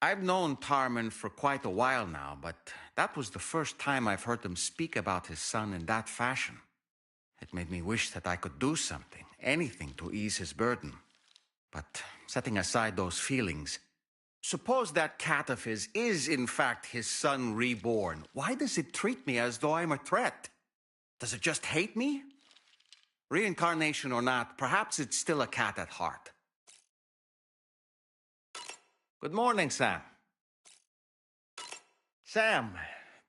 I've known Tarman for quite a while now, but that was the first time I've heard him speak about his son in that fashion. It made me wish that I could do something, anything to ease his burden. But setting aside those feelings, suppose that cat of his is in fact his son reborn. Why does it treat me as though I'm a threat? Does it just hate me? Reincarnation or not, perhaps it's still a cat at heart. Good morning, Sam. Sam,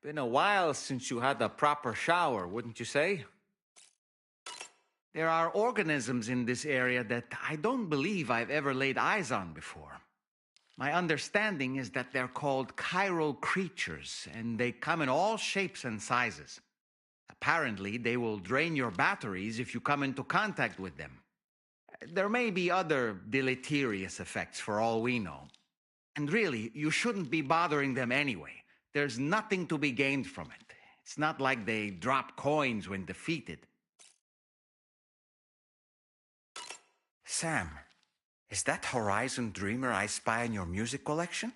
been a while since you had a proper shower, wouldn't you say? There are organisms in this area that I don't believe I've ever laid eyes on before. My understanding is that they're called chiral creatures, and they come in all shapes and sizes. Apparently, they will drain your batteries if you come into contact with them. There may be other deleterious effects for all we know. And really, you shouldn't be bothering them anyway. There's nothing to be gained from it. It's not like they drop coins when defeated. Sam, is that Horizon Dreamer I spy in your music collection?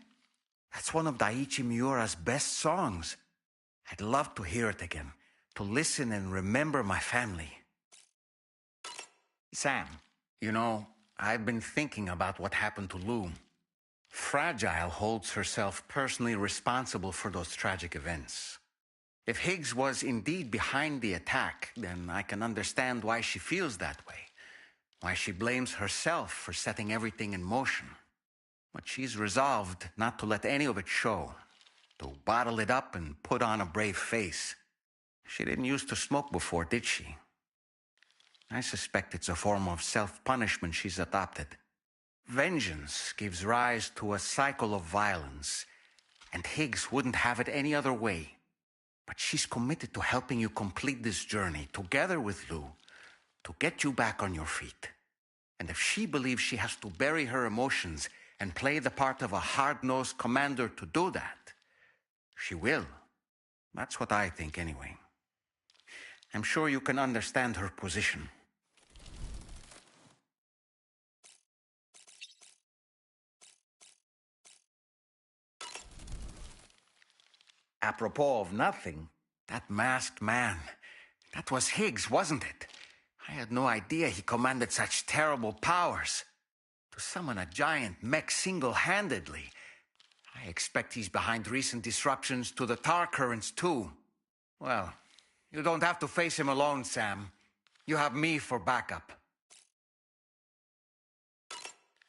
That's one of Daiichi Miura's best songs. I'd love to hear it again, to listen and remember my family. Sam, you know, I've been thinking about what happened to Lou. Fragile holds herself personally responsible for those tragic events. If Higgs was indeed behind the attack, then I can understand why she feels that way. Why she blames herself for setting everything in motion. But she's resolved not to let any of it show, to bottle it up and put on a brave face. She didn't used to smoke before, did she? I suspect it's a form of self-punishment she's adopted. Vengeance gives rise to a cycle of violence, and Higgs wouldn't have it any other way. But she's committed to helping you complete this journey, together with Lou, to get you back on your feet. And if she believes she has to bury her emotions and play the part of a hard-nosed commander to do that, she will. That's what I think, anyway. I'm sure you can understand her position. Apropos of nothing, that masked man, that was Higgs, wasn't it? I had no idea he commanded such terrible powers. To summon a giant mech single-handedly, I expect he's behind recent disruptions to the tar currents too. Well, you don't have to face him alone, Sam. You have me for backup.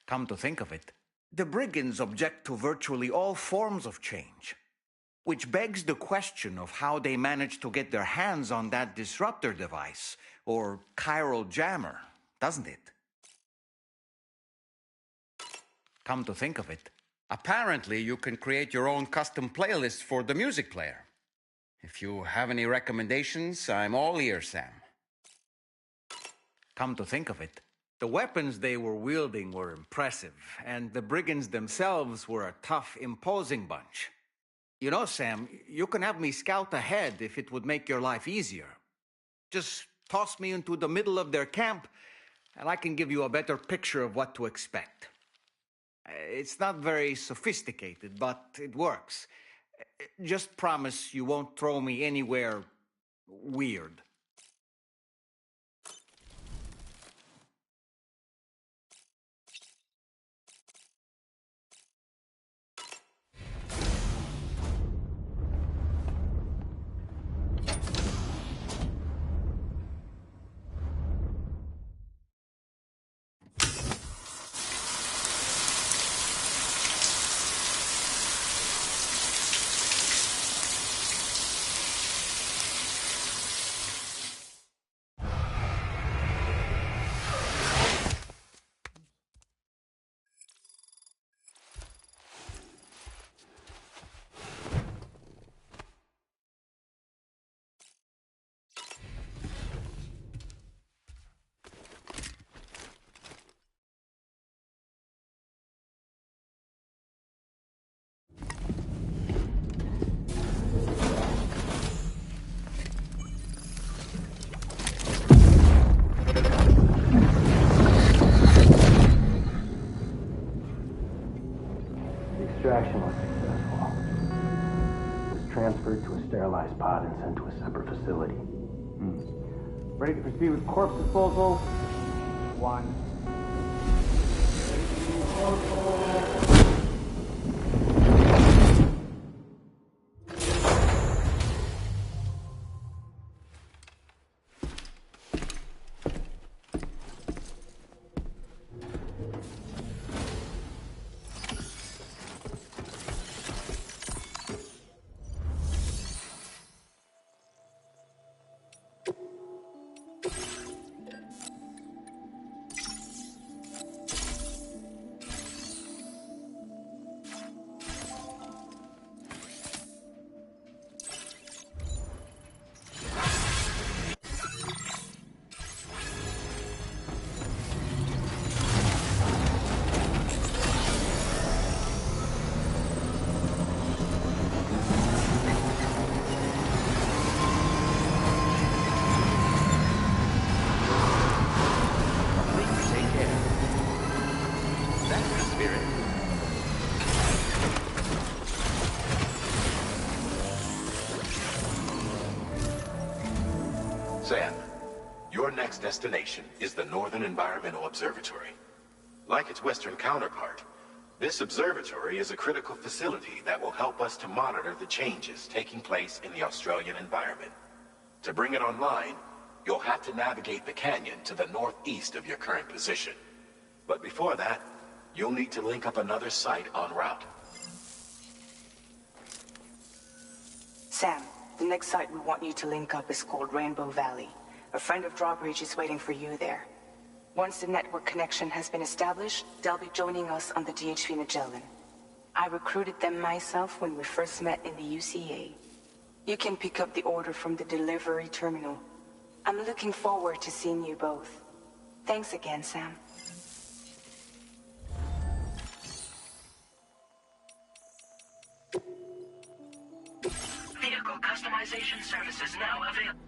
Come to think of it, the brigands object to virtually all forms of change. Which begs the question of how they managed to get their hands on that disruptor device, or chiral jammer, doesn't it? Come to think of it, apparently you can create your own custom playlist for the music player. If you have any recommendations, I'm all ears, Sam. Come to think of it, the weapons they were wielding were impressive, and the brigands themselves were a tough, imposing bunch. You know, Sam, you can have me scout ahead if it would make your life easier. Just toss me into the middle of their camp, and I can give you a better picture of what to expect. It's not very sophisticated, but it works. Just promise you won't throw me anywhere weird. immobilized pod and sent to a separate facility. Ready to proceed with corpse disposal? 1. Sam, your next destination is the Northern Environmental Observatory. Like its Western counterpart, this observatory is a critical facility that will help us to monitor the changes taking place in the Australian environment. To bring it online, you'll have to navigate the canyon to the northeast of your current position. But before that, you'll need to link up another site en route. Sam, the next site we want you to link up is called Rainbow Valley. A friend of Drawbridge is waiting for you there. Once the network connection has been established, they'll be joining us on the DHV Magellan. I recruited them myself when we first met in the UCA. You can pick up the order from the delivery terminal. I'm looking forward to seeing you both. Thanks again, Sam. Vehicle customization services now available.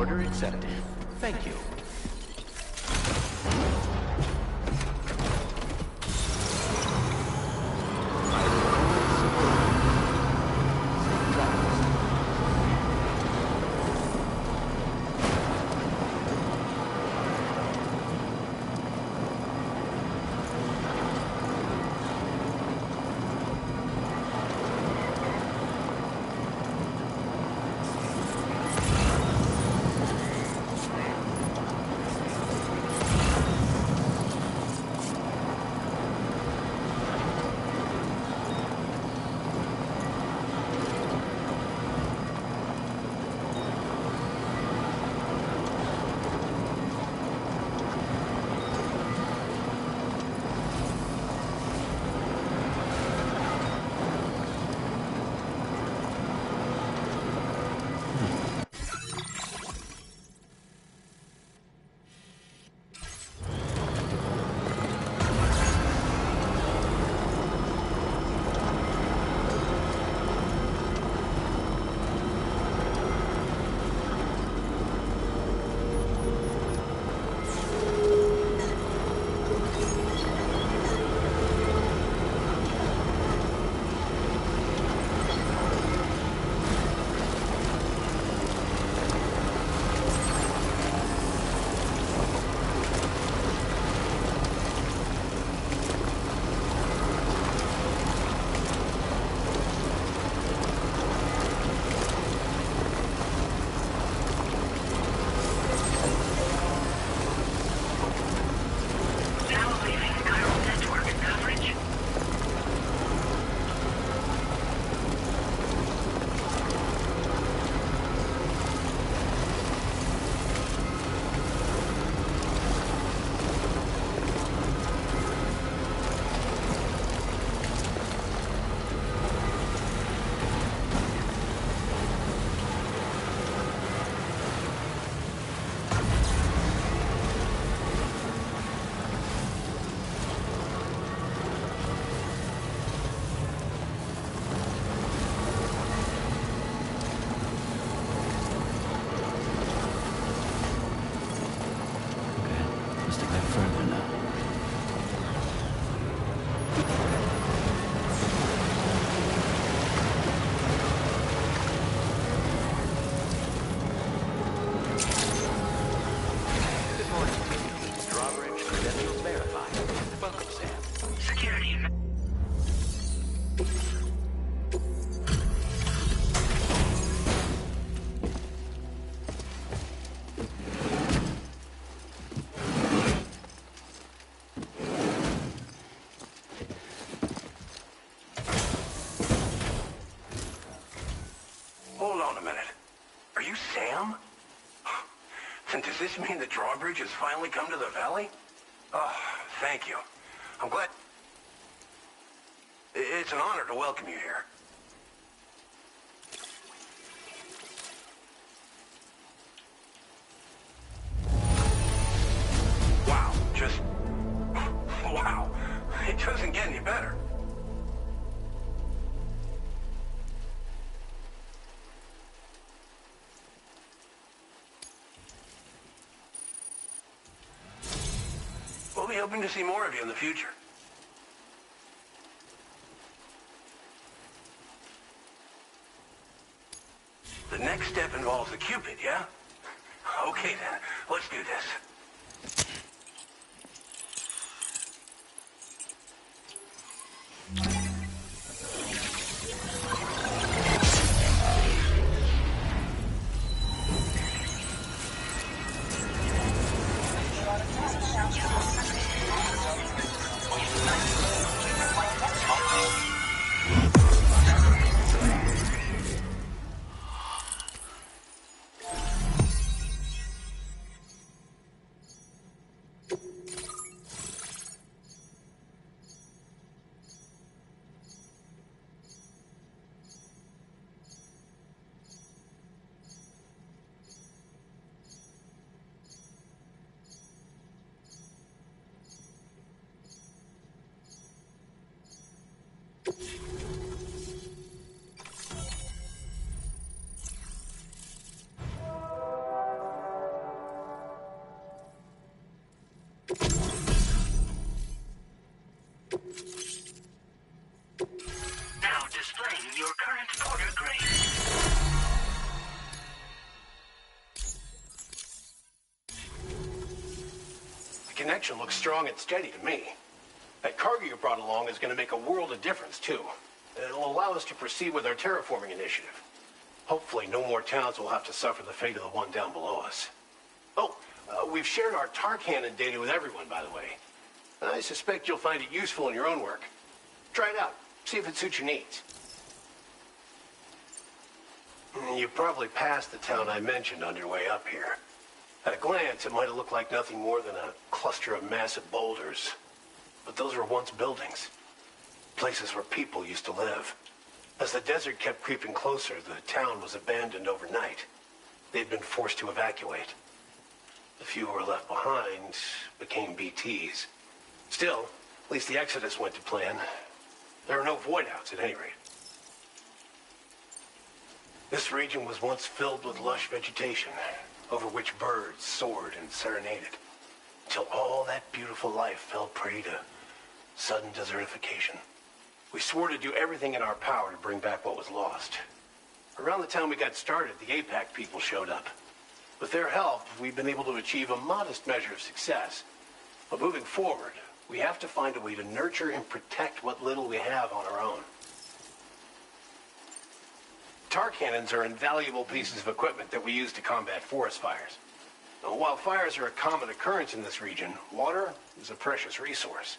Order accepted. Thank you. Now leaving neural network coverage. Let's take that further now. Good morning. Drawbridge credentials verified. Welcome, Sam. Security. Hold on a minute. Are you Sam? And does this mean the drawbridge has finally come to the valley? Oh, thank you. I'm glad. It's an honor to welcome you here. Wow, just... Wow. It doesn't get any better. We'll be hoping to see more of you in the future. The next step involves the Cupid, yeah? Okay then, let's do this. transporter grade. The connection looks strong and steady to me. That cargo you brought along is going to make a world of difference, too. It'll allow us to proceed with our terraforming initiative. Hopefully, no more towns will have to suffer the fate of the one down below us. Oh, we've shared our tar cannon data with everyone, by the way. I suspect you'll find it useful in your own work. Try it out. See if it suits your needs. You probably passed the town I mentioned on your way up here. At a glance, it might have looked like nothing more than a cluster of massive boulders. But those were once buildings. Places where people used to live. As the desert kept creeping closer, the town was abandoned overnight. They'd been forced to evacuate. The few who were left behind became BTs. Still, at least the exodus went to plan. There are no void-outs at any rate. This region was once filled with lush vegetation, over which birds soared and serenaded, until all that beautiful life fell prey to sudden desertification. We swore to do everything in our power to bring back what was lost. Around the time we got started, the APAC people showed up. With their help, we've been able to achieve a modest measure of success. But moving forward, we have to find a way to nurture and protect what little we have on our own. Tar cannons are invaluable pieces of equipment that we use to combat forest fires. Now, while fires are a common occurrence in this region, water is a precious resource.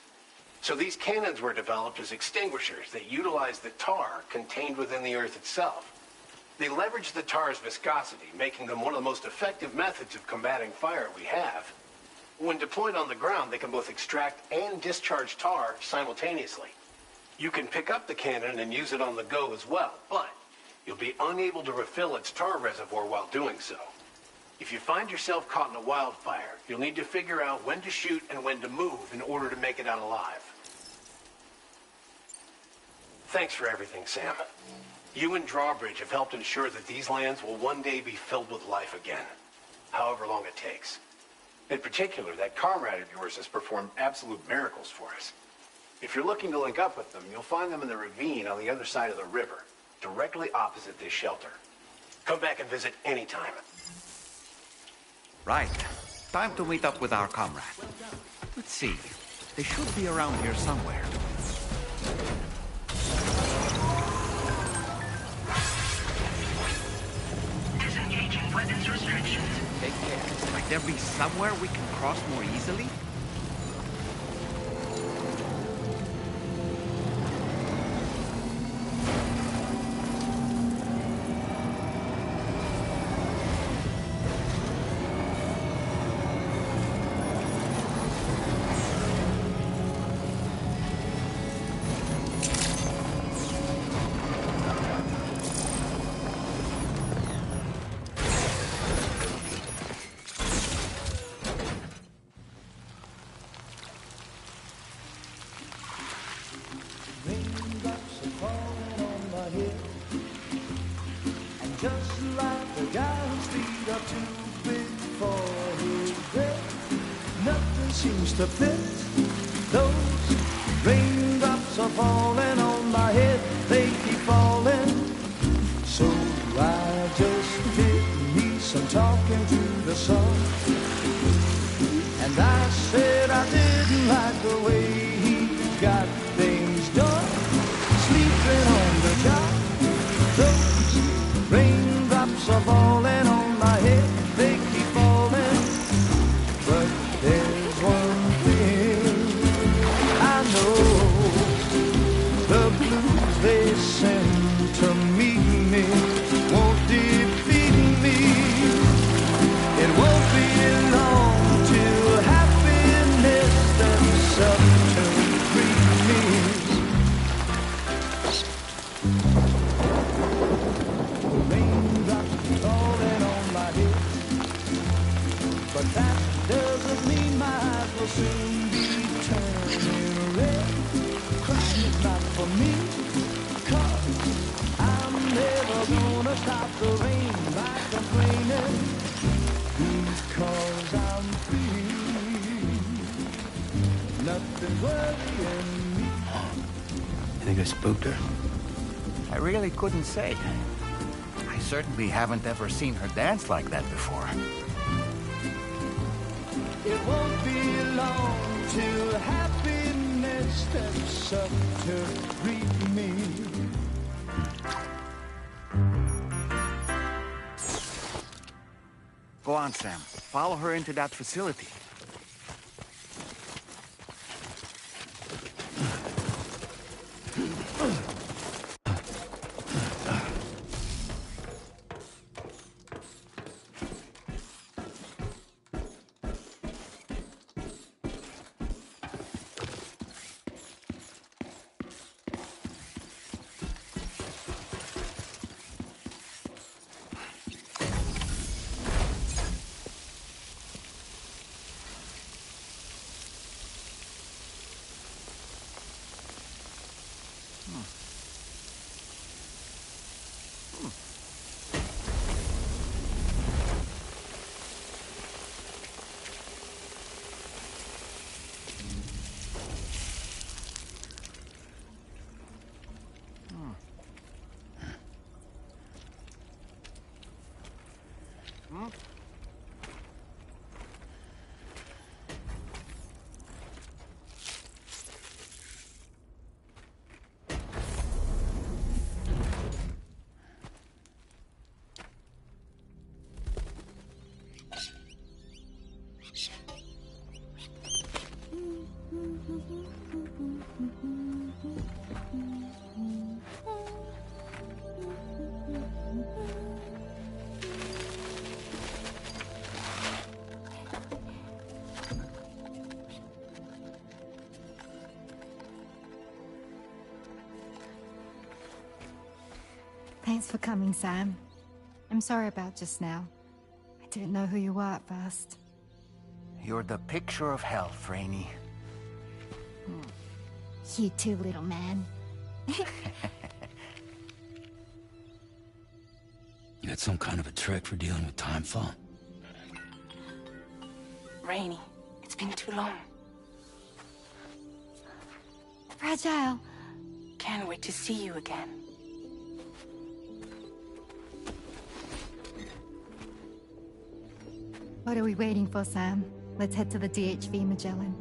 So these cannons were developed as extinguishers that utilize the tar contained within the earth itself. They leverage the tar's viscosity, making them one of the most effective methods of combating fire we have. When deployed on the ground, they can both extract and discharge tar simultaneously. You can pick up the cannon and use it on the go as well, but you'll be unable to refill its tar reservoir while doing so. If you find yourself caught in a wildfire, you'll need to figure out when to shoot and when to move in order to make it out alive. Thanks for everything, Sam. You and Drawbridge have helped ensure that these lands will one day be filled with life again, however long it takes. In particular, that comrade of yours has performed absolute miracles for us. If you're looking to link up with them, you'll find them in the ravine on the other side of the river, directly opposite this shelter. Come back and visit anytime. Right. Time to meet up with our comrade. Let's see. They should be around here somewhere. Disengaging weapons restrictions. Take care. Might there be somewhere we can cross more easily? Seems to fit. Those raindrops are falling on my head, they keep falling. So I just did me some talking to the sun. And I said I didn't like the way he got things done. Sleeping on the job. Those raindrops are falling on my head, they keep falling. But there's one thing I know, the blues they send to meet me won't defeat me. It won't be long till happiness themselves to greet me. The raindrops falling on my head, but that doesn't mean my eyes will soon be turning red. Crying is not for me, 'cause I'm never gonna stop the rain by complaining, because I'm free. Nothing's worrying me. You think I spooked her? I really couldn't say. I certainly haven't ever seen her dance like that before. It won't be long till happiness steps up to greet me. Go on, Sam. Follow her into that facility. Thanks for coming, Sam. I'm sorry about just now. I didn't know who you were at first. You're the picture of health, Rainey. You too, little man. You had some kind of a trick for dealing with timefall? Rainey, it's been too long. Fragile. Can't wait to see you again. What are we waiting for, Sam? Let's head to the DHV Magellan.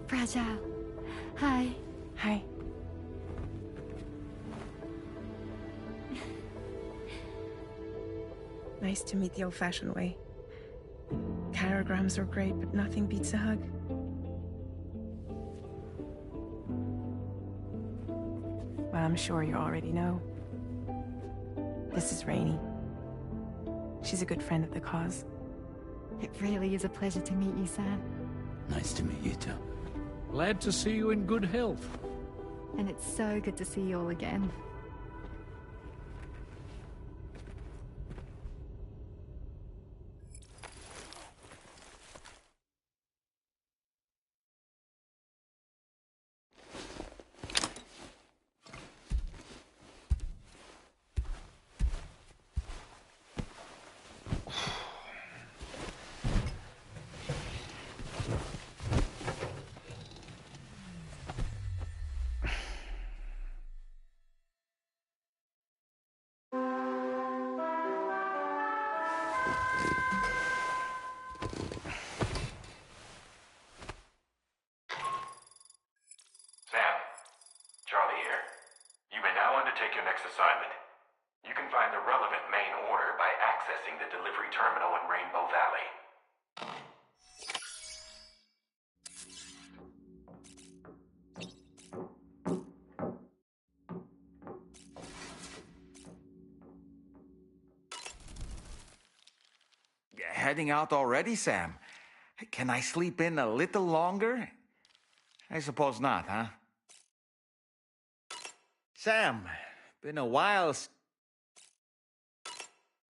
Fragile. Hi. Hi. Nice to meet the old-fashioned way. Carograms are great, but nothing beats a hug. Well, I'm sure you already know. This is Rainey. She's a good friend of the cause. It really is a pleasure to meet you, Sam. Nice to meet you too. Glad to see you in good health. And it's so good to see you all again. Sam, Charlie here. You may now undertake your next assignment. You can find the relevant main order by accessing the delivery terminal in Rainbow Valley. Heading out already, Sam? Can I sleep in a little longer? I suppose not, huh? Sam, been a while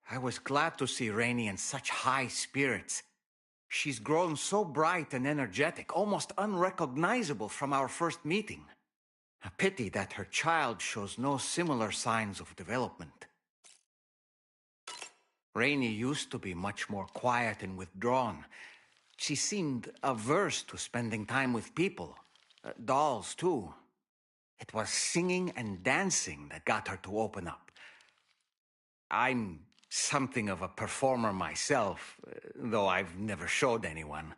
I was glad to see Rainey in such high spirits. She's grown so bright and energetic, almost unrecognizable from our first meeting. A pity that her child shows no similar signs of development. Rainey used to be much more quiet and withdrawn. She seemed averse to spending time with people. Dolls, too. It was singing and dancing that got her to open up. I'm something of a performer myself, though I've never showed anyone.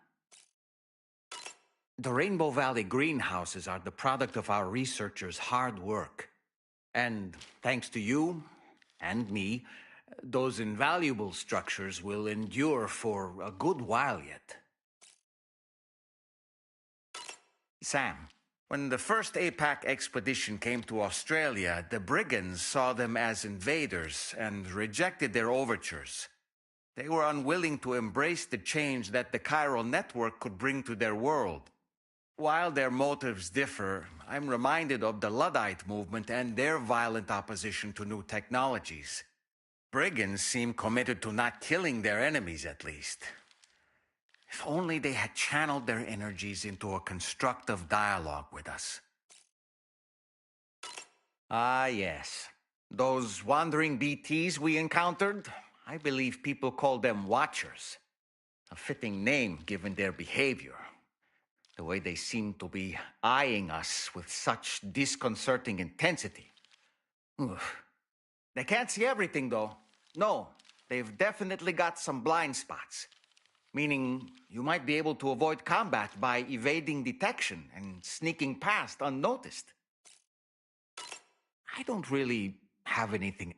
The Rainbow Valley greenhouses are the product of our researchers' hard work. And thanks to you and me, those invaluable structures will endure for a good while yet. Sam, when the first APAC expedition came to Australia, the brigands saw them as invaders and rejected their overtures. They were unwilling to embrace the change that the chiral network could bring to their world. While their motives differ, I'm reminded of the Luddite movement and their violent opposition to new technologies. Brigands seem committed to not killing their enemies, at least. If only they had channeled their energies into a constructive dialogue with us. Ah, yes. Those wandering BTs we encountered, I believe people call them Watchers. A fitting name given their behavior. The way they seem to be eyeing us with such disconcerting intensity. Oof. They can't see everything, though. No, they've definitely got some blind spots. Meaning, you might be able to avoid combat by evading detection and sneaking past unnoticed. I don't really have anything.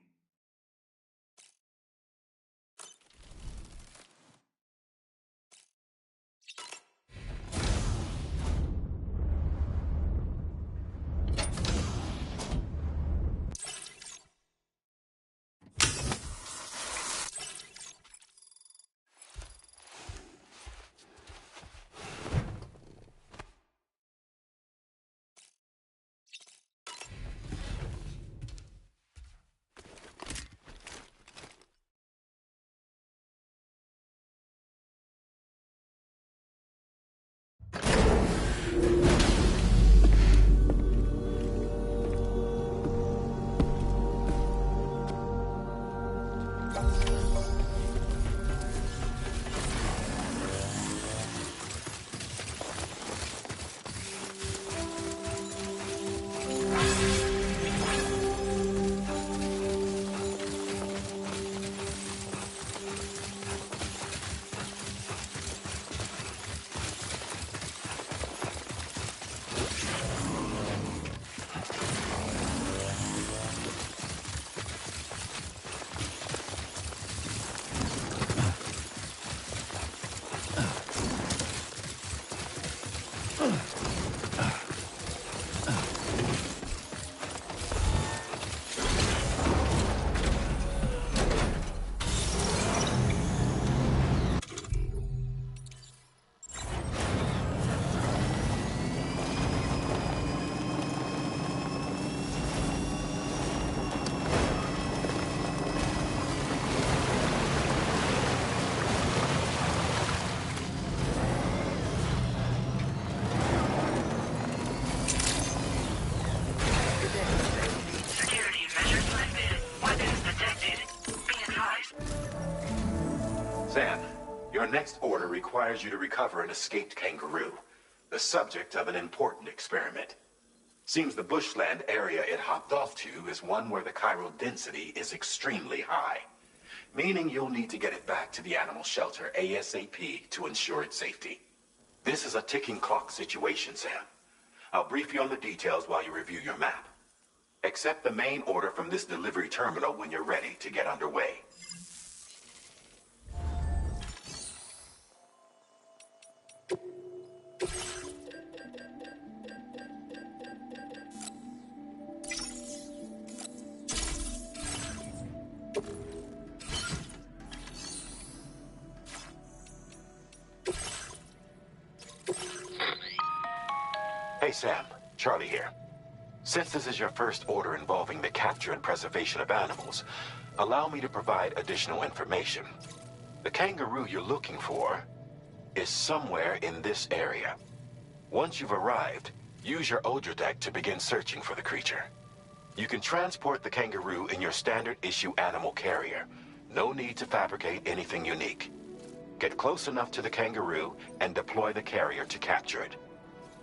Sam, your next order requires you to recover an escaped kangaroo, the subject of an important experiment. Seems the bushland area it hopped off to is one where the chiral density is extremely high, meaning you'll need to get it back to the animal shelter ASAP to ensure its safety. This is a ticking clock situation, Sam. I'll brief you on the details while you review your map. Accept the main order from this delivery terminal when you're ready to get underway. Hey Sam, Charlie here. Since this is your first order involving the capture and preservation of animals, allow me to provide additional information. The kangaroo you're looking for is somewhere in this area. Once you've arrived, use your Odra deck to begin searching for the creature. You can transport the kangaroo in your standard issue animal carrier. No need to fabricate anything unique. Get close enough to the kangaroo and deploy the carrier to capture it.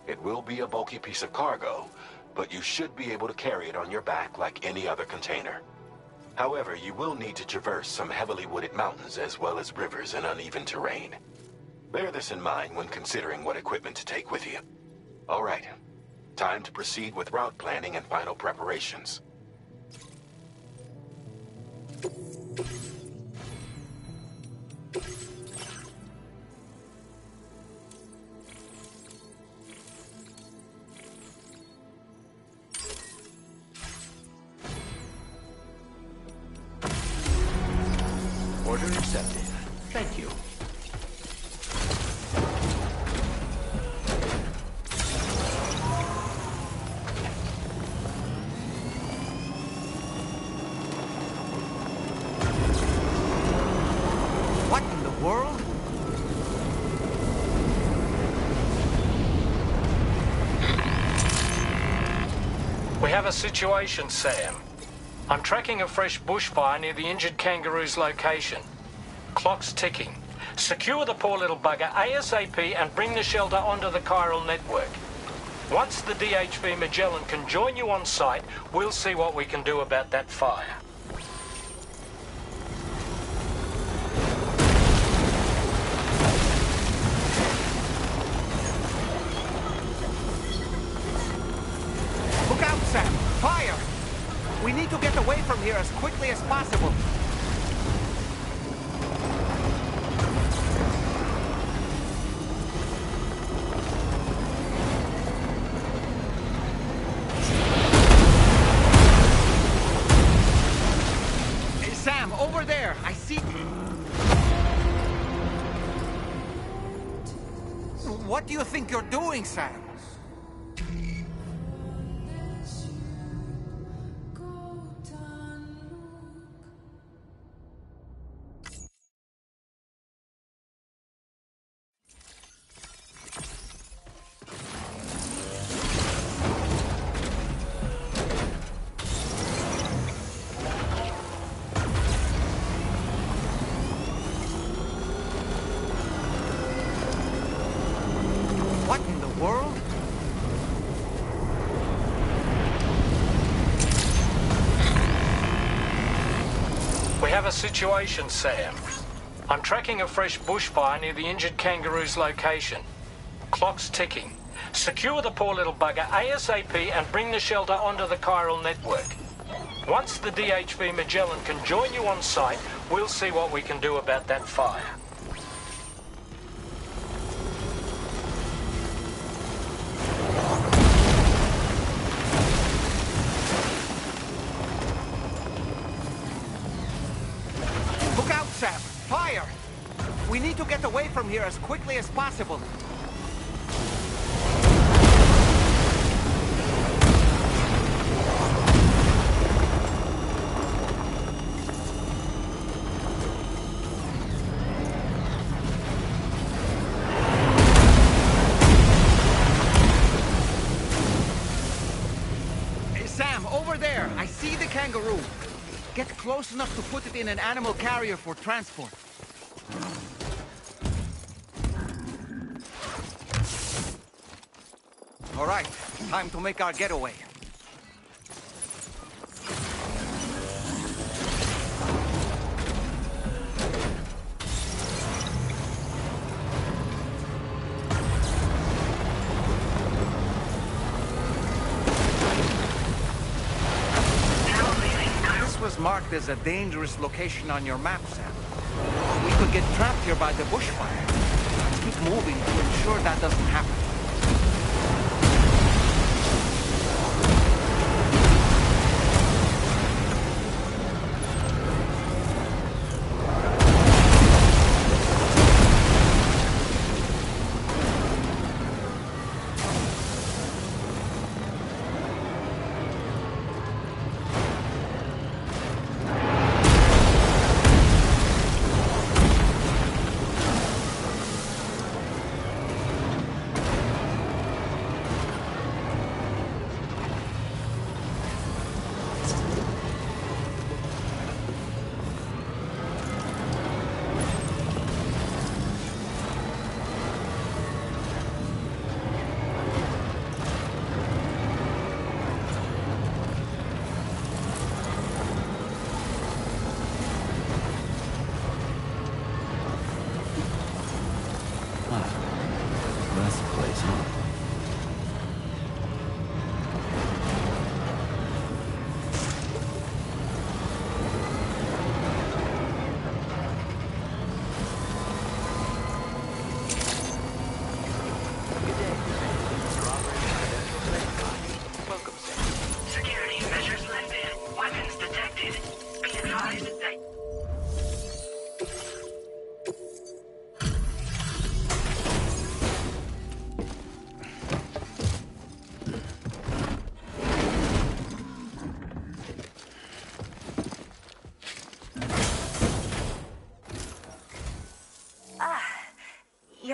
It will be a bulky piece of cargo, but you should be able to carry it on your back like any other container. However, you will need to traverse some heavily wooded mountains as well as rivers and uneven terrain. Bear this in mind when considering what equipment to take with you. All right, time to proceed with route planning and final preparations. Order accepted. Thank you. What in the world? We have a situation, Sam. I'm tracking a fresh bushfire near the injured kangaroo's location. Clock's ticking. Secure the poor little bugger ASAP and bring the shelter onto the chiral network. Once the DHV Magellan can join you on site, we'll see what we can do about that fire. Look out, Sam! Fire! We need to get away from here as quickly as possible. Hey, Sam, over there! I see... What do you think you're doing, Sam? What in the world? We have a situation, Sam. I'm tracking a fresh bushfire near the injured kangaroo's location. Clock's ticking. Secure the poor little bugger ASAP and bring the shelter onto the chiral network. Once the DHV Magellan can join you on site, we'll see what we can do about that fire. Look out, Sam! Fire! We need to get away from here as quickly as possible. Hey, Sam, over there! I see the kangaroo! Get close enough to put it in an animal carrier for transport. All right, time to make our getaway. This was marked as a dangerous location on your map, Sam. We could get trapped here by the bushfire. Keep moving to ensure that doesn't happen.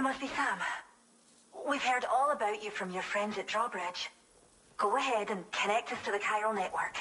You must be Sam. We've heard all about you from your friends at Drawbridge. Go ahead and connect us to the chiral network.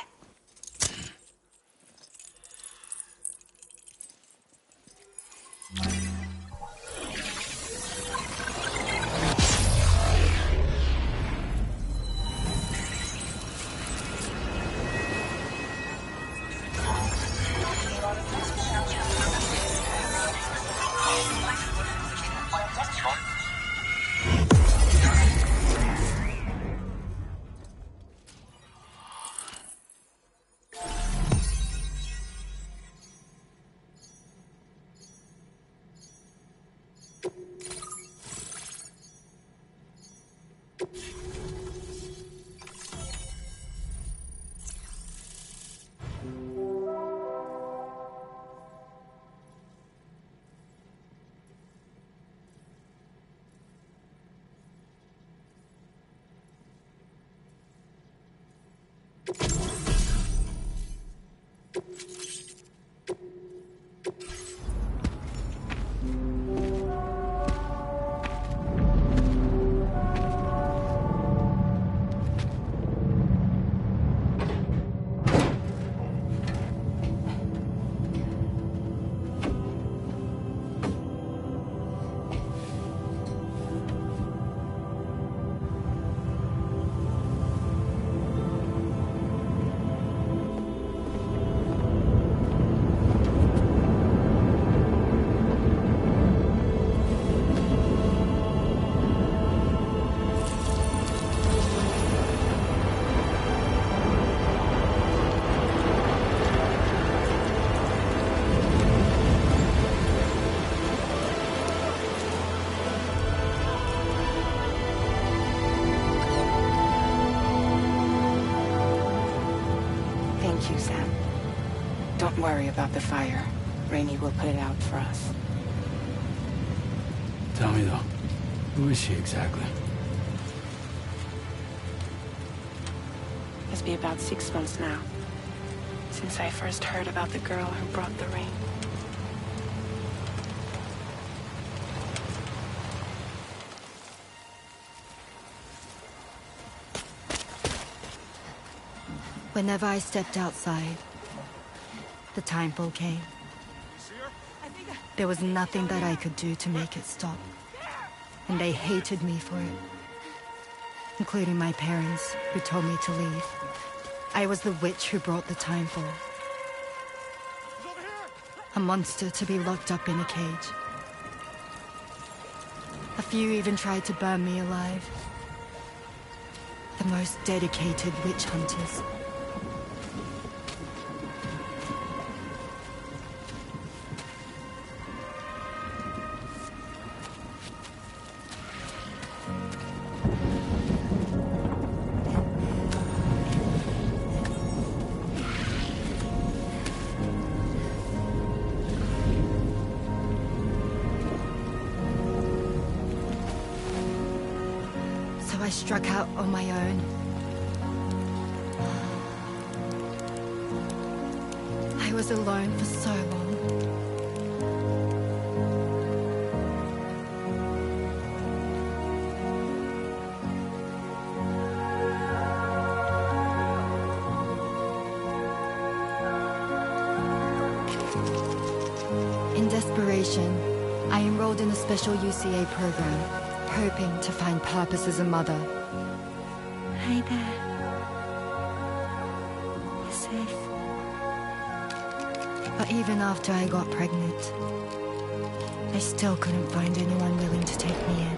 Thank you, Sam. Don't worry about the fire. Rainey will put it out for us. Tell me though, who is she exactly? Must be about 6 months now, since I first heard about the girl who brought the rain. Whenever I stepped outside, the timefall came. There was nothing that I could do to make it stop. And they hated me for it. Including my parents, who told me to leave. I was the witch who brought the timefall. A monster to be locked up in a cage. A few even tried to burn me alive. The most dedicated witch hunters. I struck out on my own. I was alone for so long. In desperation, I enrolled in a special UCA program. Hoping to find purpose as a mother. Hi there. You're safe. But even after I got pregnant, I still couldn't find anyone willing to take me in.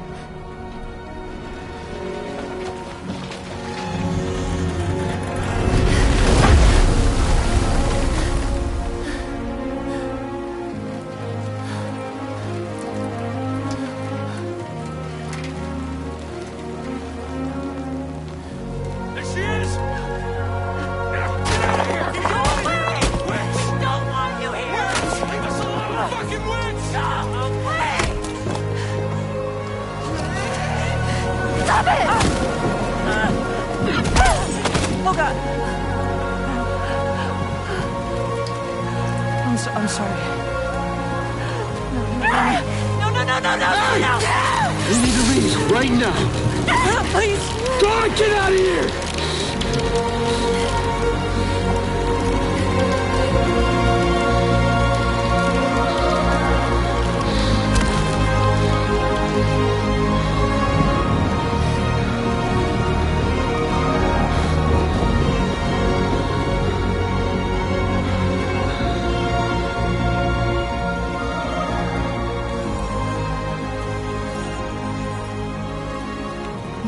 I'm sorry. No, no, no, no! We need to leave right now. Please! God, get out of here!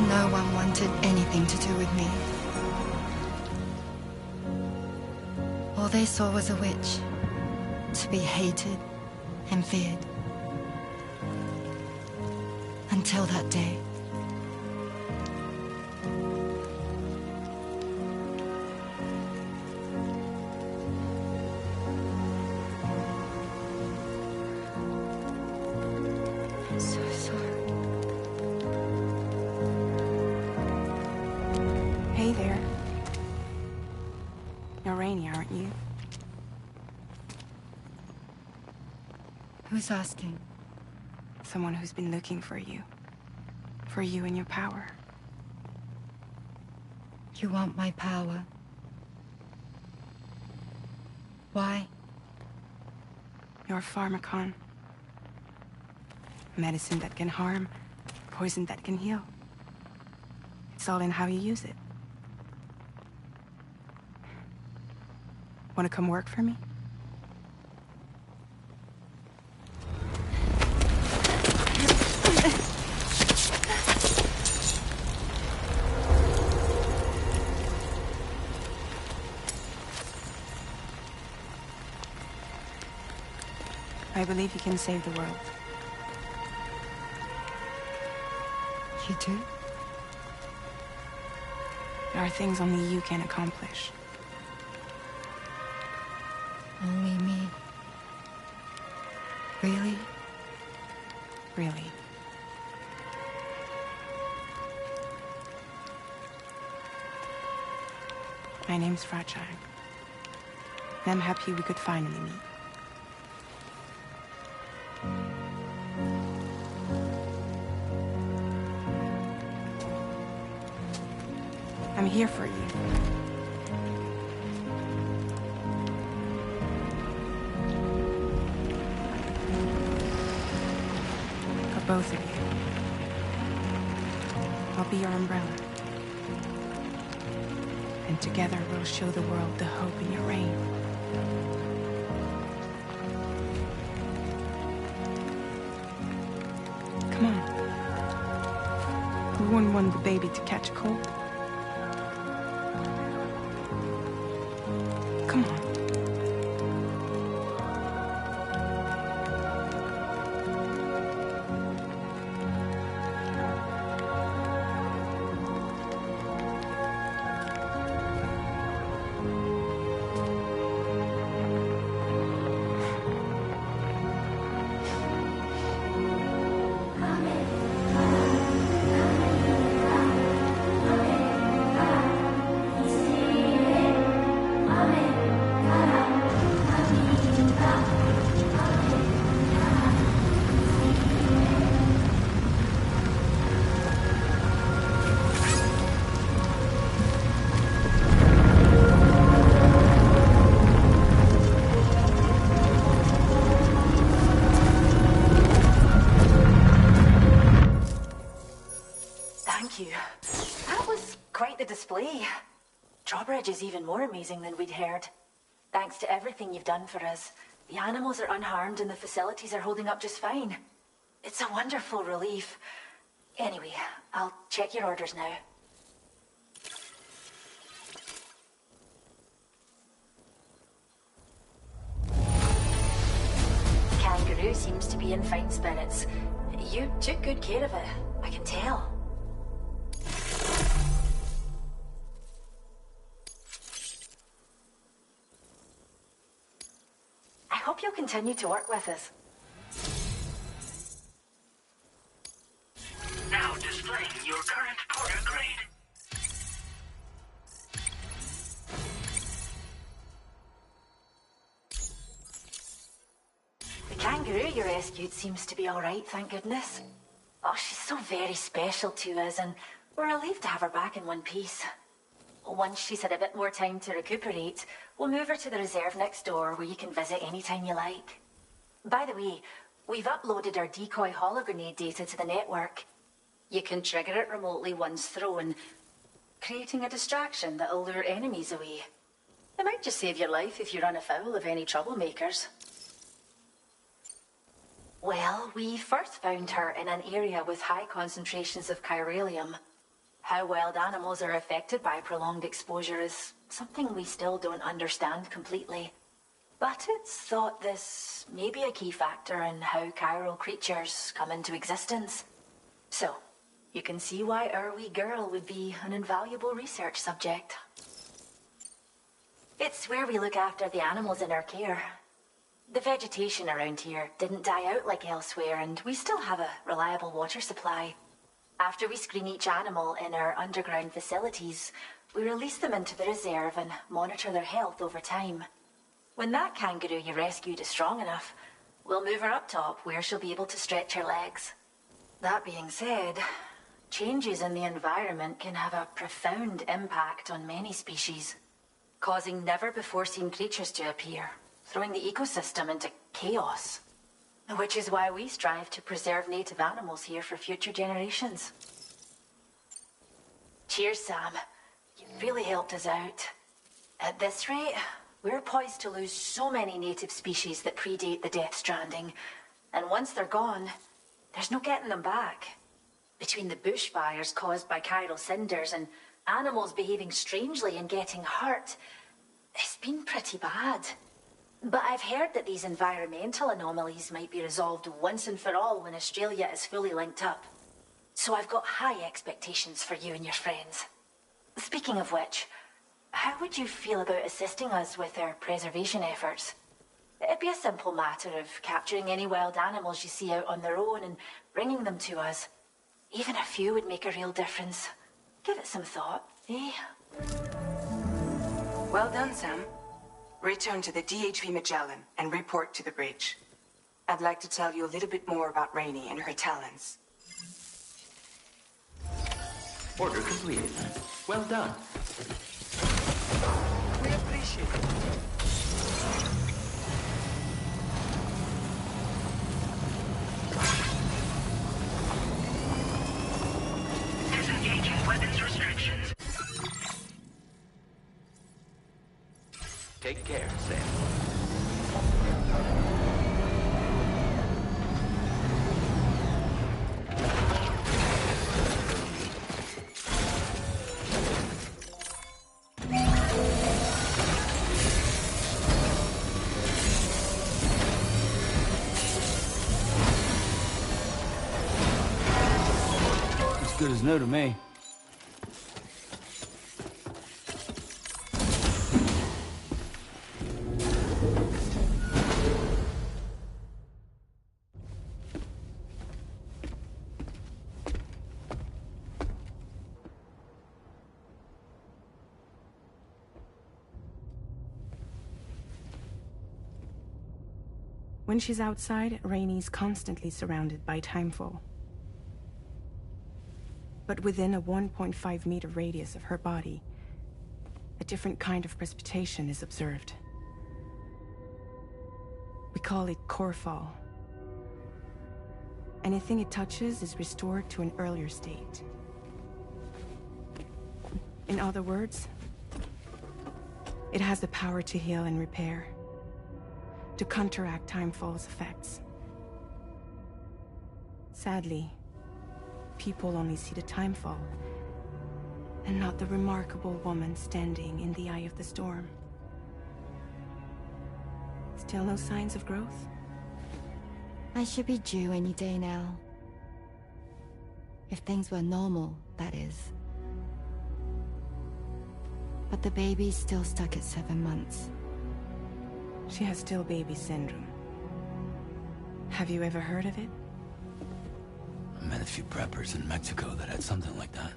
No one wanted anything to do with me. All they saw was a witch, to be hated and feared. Until that day. I'm so sorry. Hey there. You're Rainey, aren't you? Who's asking? Someone who's been looking for you. For you and your power. You want my power? Why? You're a pharmacon. Medicine that can harm, poison that can heal. It's all in how you use it. Want to come work for me? I believe you can save the world. You do? There are things only you can accomplish. Only me. Really? Really. My name's Fragile. And I'm happy we could finally meet. I'm here for you. For both of you. I'll be your umbrella. And together we'll show the world the hope in your reign. Come on. Who wouldn't want the baby to catch a cold? Come on. Thank you. That was quite the display. Drawbridge is even more amazing than we'd heard. Thanks to everything you've done for us. The animals are unharmed and the facilities are holding up just fine. It's a wonderful relief. Anyway, I'll check your orders now. The kangaroo seems to be in fine spirits. You took good care of it, I can tell. I hope you'll continue to work with us. Now displaying your current porter grade. The kangaroo you rescued seems to be all right, thank goodness. Oh, she's so very special to us, and we're relieved to have her back in one piece. Once she's had a bit more time to recuperate, we'll move her to the reserve next door where you can visit anytime you like. By the way, we've uploaded our decoy hologrenade data to the network. You can trigger it remotely once thrown, creating a distraction that'll lure enemies away. It might just save your life if you run afoul of any troublemakers. Well, we first found her in an area with high concentrations of chiralium. How wild animals are affected by prolonged exposure is something we still don't understand completely. But it's thought this may be a key factor in how chiral creatures come into existence. So, you can see why our wee girl would be an invaluable research subject. It's where we look after the animals in our care. The vegetation around here didn't die out like elsewhere, and we still have a reliable water supply. After we screen each animal in our underground facilities, we release them into the reserve and monitor their health over time. When that kangaroo you rescued is strong enough, we'll move her up top where she'll be able to stretch her legs. That being said, changes in the environment can have a profound impact on many species, causing never-before-seen creatures to appear, throwing the ecosystem into chaos. Which is why we strive to preserve native animals here for future generations. Cheers, Sam. You've really helped us out. At this rate, we're poised to lose so many native species that predate the Death Stranding. And once they're gone, there's no getting them back. Between the bushfires caused by chiral cinders and animals behaving strangely and getting hurt, it's been pretty bad. But I've heard that these environmental anomalies might be resolved once and for all when Australia is fully linked up. So I've got high expectations for you and your friends. Speaking of which, how would you feel about assisting us with our preservation efforts? It'd be a simple matter of capturing any wild animals you see out on their own and bringing them to us. Even a few would make a real difference. Give it some thought, eh? Well done, Sam. Return to the DHV Magellan and report to the bridge. I'd like to tell you a little bit more about Rainey and her talents. Order completed. Well done. We appreciate it. Disengaging weapons restrictions. Take care, Sam. As good as new to me. When she's outside, Rainey's constantly surrounded by timefall. But within a 1.5-meter radius of her body, a different kind of precipitation is observed. We call it core fall. Anything it touches is restored to an earlier state. In other words, it has the power to heal and repair, to counteract timefall's effects. Sadly, people only see the timefall, and not the remarkable woman standing in the eye of the storm. Still no signs of growth? I should be due any day now. If things were normal, that is. But the baby's still stuck at 7 months. She has still baby syndrome. Have you ever heard of it? I met a few preppers in Mexico that had something like that.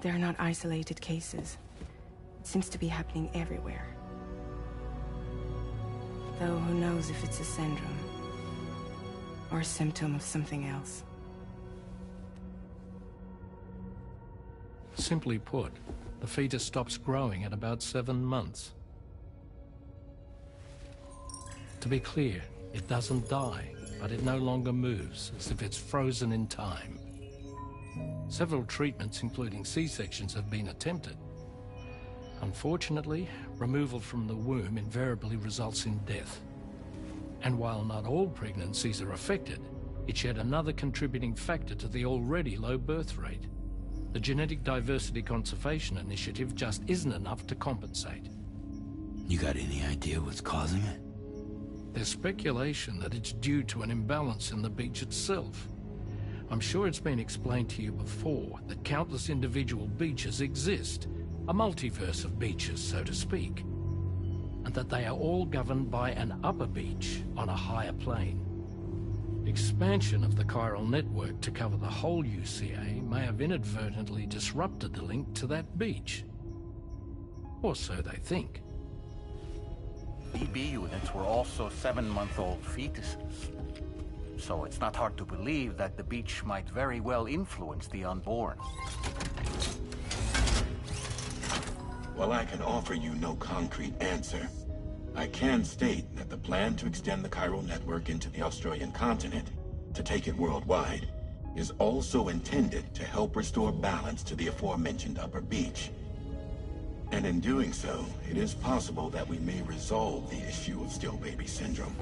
They're not isolated cases. It seems to be happening everywhere. Though who knows if it's a syndrome or a symptom of something else. Simply put, the fetus stops growing at about 7 months. To be clear, it doesn't die, but it no longer moves, as if it's frozen in time. Several treatments, including C-sections, have been attempted. Unfortunately, removal from the womb invariably results in death. And while not all pregnancies are affected, it's yet another contributing factor to the already low birth rate. The Genetic Diversity Conservation Initiative just isn't enough to compensate. You got any idea what's causing it? There's speculation that it's due to an imbalance in the beach itself. I'm sure it's been explained to you before that countless individual beaches exist, a multiverse of beaches, so to speak, and that they are all governed by an upper beach on a higher plane. Expansion of the chiral network to cover the whole UCA may have inadvertently disrupted the link to that beach. Or so they think. BB units were also 7-month-old fetuses. So it's not hard to believe that the beach might very well influence the unborn. While I can offer you no concrete answer, I can state that the plan to extend the chiral network into the Australian continent, to take it worldwide, is also intended to help restore balance to the aforementioned upper beach. And in doing so, it is possible that we may resolve the issue of still baby syndrome.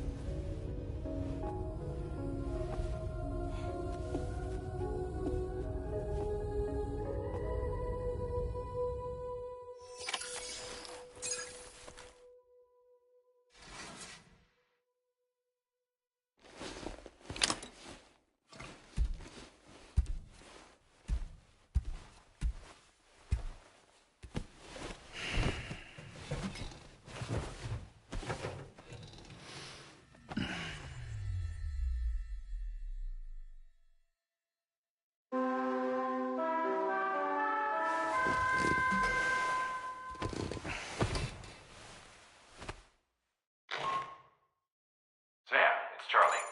Sam, it's Charlie.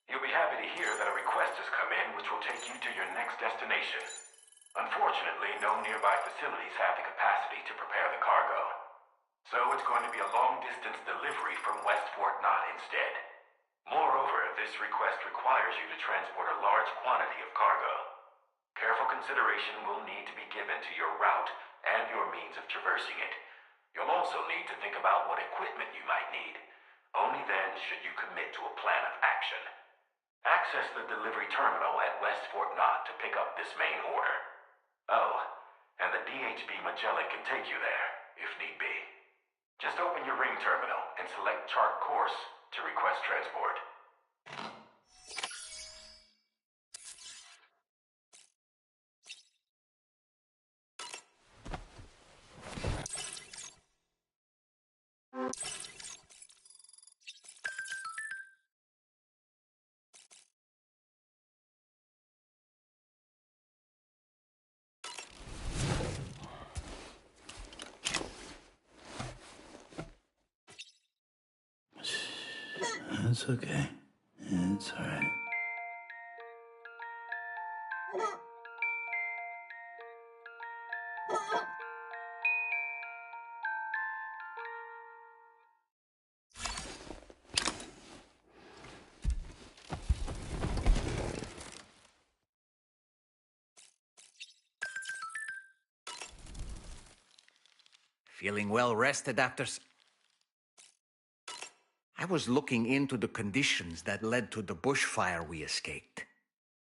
You'll be happy to hear that a request has come in which will take you to your next destination. Unfortunately, no nearby facilities have the capacity to prepare the cargo. So it's going to be a long-distance delivery from West Fort Knott instead. Moreover, this request requires you to transport a large quantity of cargo. Careful consideration will need to be given to your route and your means of traversing it. You'll also need to think about what equipment you might need. Only then should you commit to a plan of action. Access the delivery terminal at West Fort Knott to pick up this main order. Oh, and the DHB Magellan can take you there, if need be. Just open your ring terminal and select chart course to request transport. It's okay. It's alright. Feeling well rested after... I was looking into the conditions that led to the bushfire we escaped.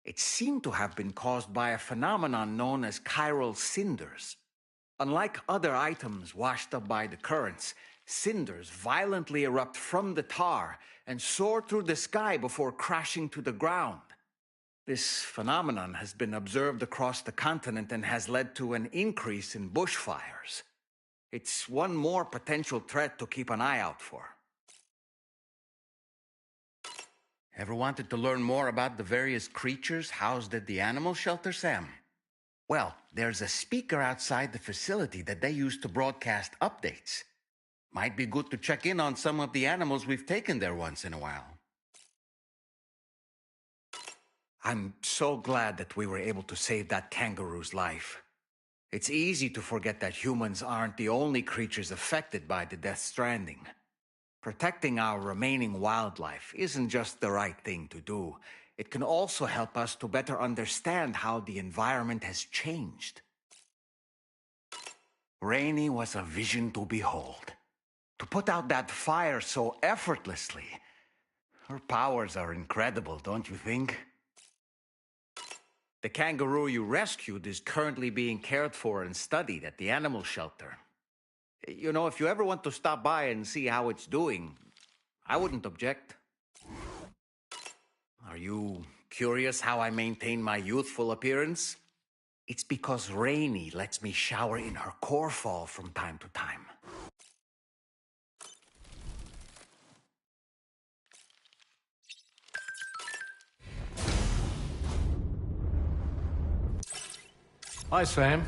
It seemed to have been caused by a phenomenon known as chiral cinders. Unlike other items washed up by the currents, cinders violently erupt from the tar and soar through the sky before crashing to the ground. This phenomenon has been observed across the continent and has led to an increase in bushfires. It's one more potential threat to keep an eye out for. Ever wanted to learn more about the various creatures housed at the animal shelter, Sam? Well, there's a speaker outside the facility that they use to broadcast updates. Might be good to check in on some of the animals we've taken there once in a while. I'm so glad that we were able to save that kangaroo's life. It's easy to forget that humans aren't the only creatures affected by the Death Stranding. Protecting our remaining wildlife isn't just the right thing to do. It can also help us to better understand how the environment has changed. Rainey was a vision to behold. To put out that fire so effortlessly. Her powers are incredible, don't you think? The kangaroo you rescued is currently being cared for and studied at the animal shelter. You know, if you ever want to stop by and see how it's doing, I wouldn't object. Are you curious how I maintain my youthful appearance? It's because Rainey lets me shower in her core fall from time to time. Hi, Sam.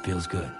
Feels good.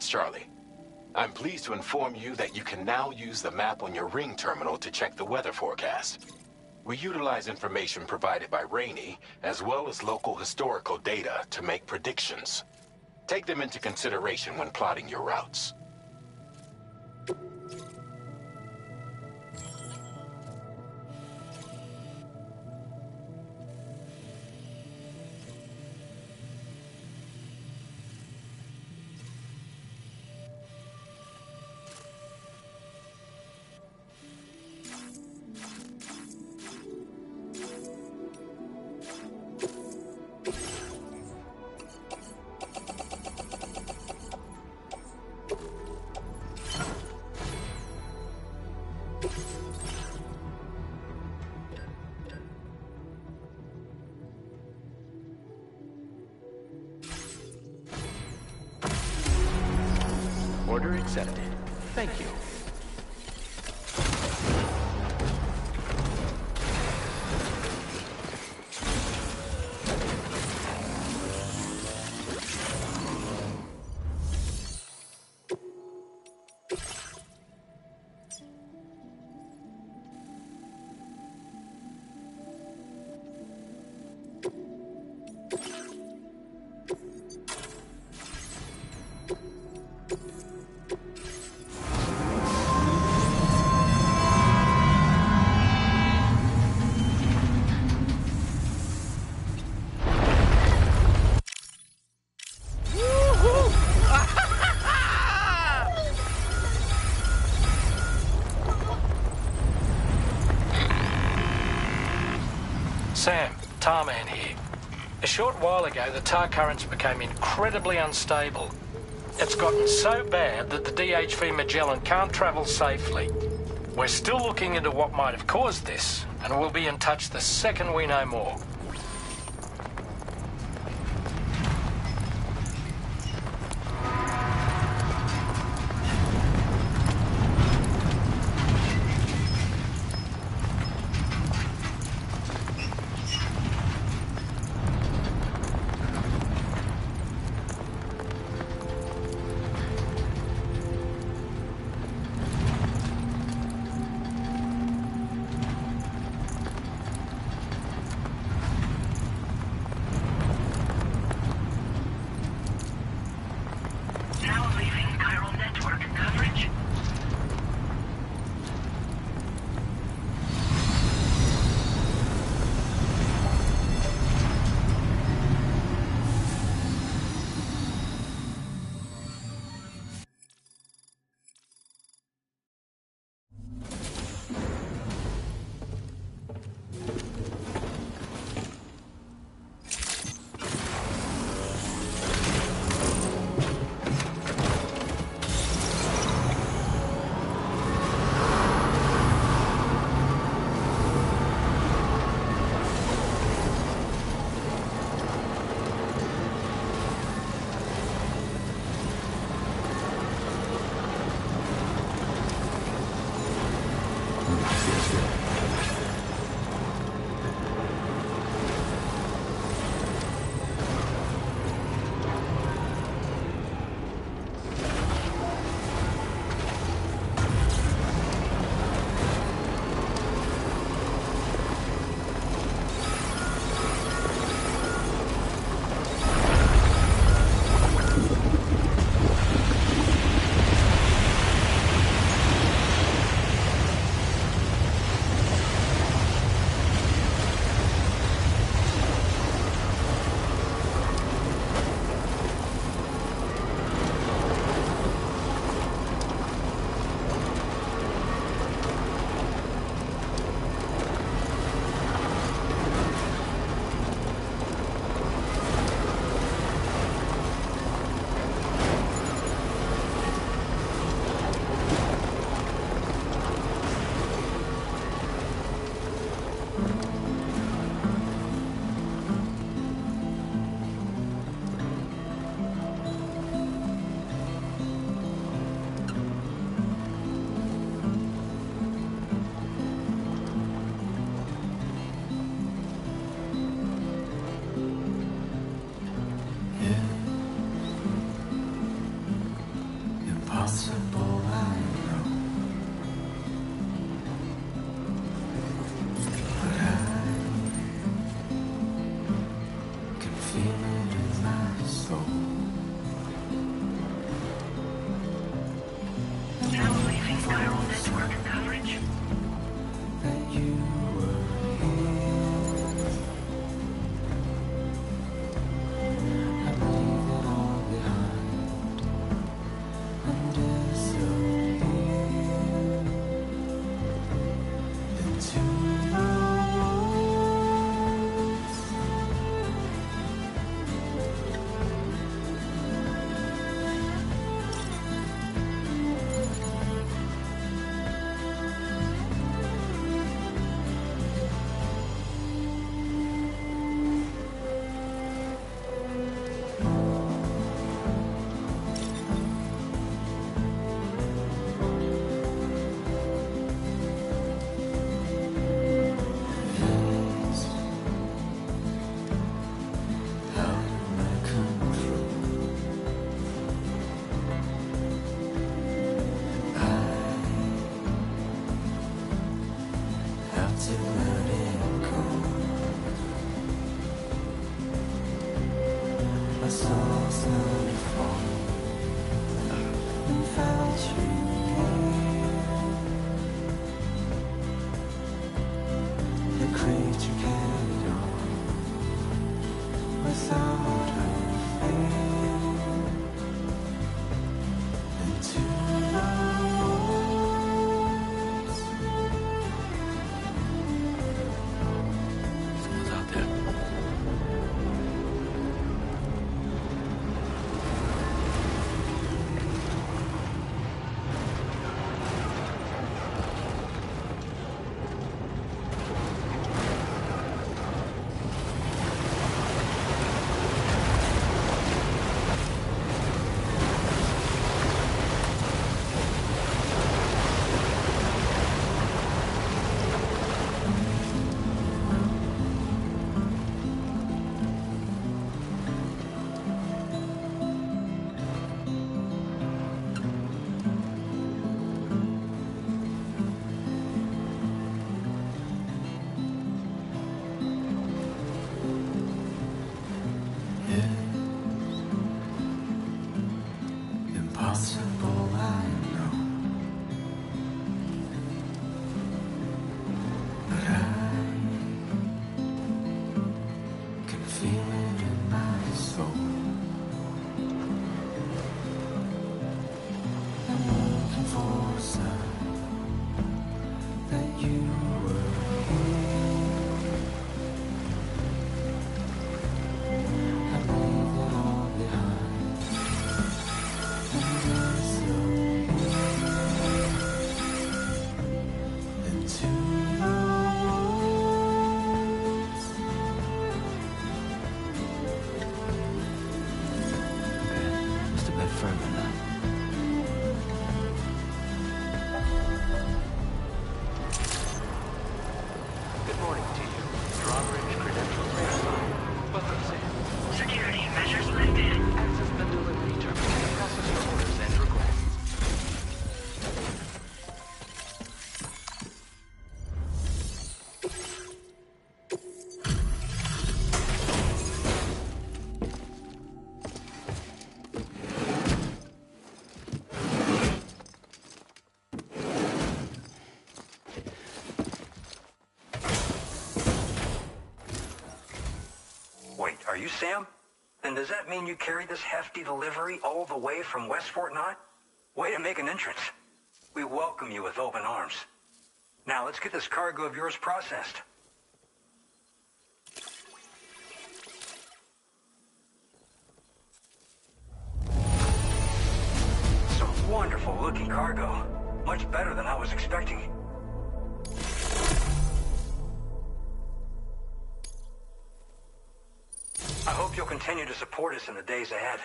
it's Charlie. I'm pleased to inform you that you can now use the map on your ring terminal to check the weather forecast. We utilize information provided by Rainey, as well as local historical data to make predictions. Take them into consideration when plotting your routes. Order accepted. Thank you. Sam, Tarman here. A short while ago, the tar currents became incredibly unstable. It's gotten so bad that the DHV Magellan can't travel safely. We're still looking into what might have caused this, and we'll be in touch the second we know more. Chiral network coverage. that you were here. I leave it all behind and disappear into the woods. To let it go. I saw snow fall and felt you here. The creature carried on without a fear into the woods. Someone's out there. Impossible, I know, but I can feel it in my soul. I'm looking for a sign that you were here. I leave it all behind. Into the woods. Just a bit further now. Good morning to you. Drawbridge credentials verified. Welcome, Sam. Security measures lifted. Access the delivery terminal to process your orders and requests. Wait, are you Sam? Then does that mean you carried this hefty delivery all the way from Westport Knot? Way to make an entrance. We welcome you with open arms. Now let's get this cargo of yours processed. Some wonderful looking cargo. Much better than I was expecting. I hope you'll continue to support us in the days ahead.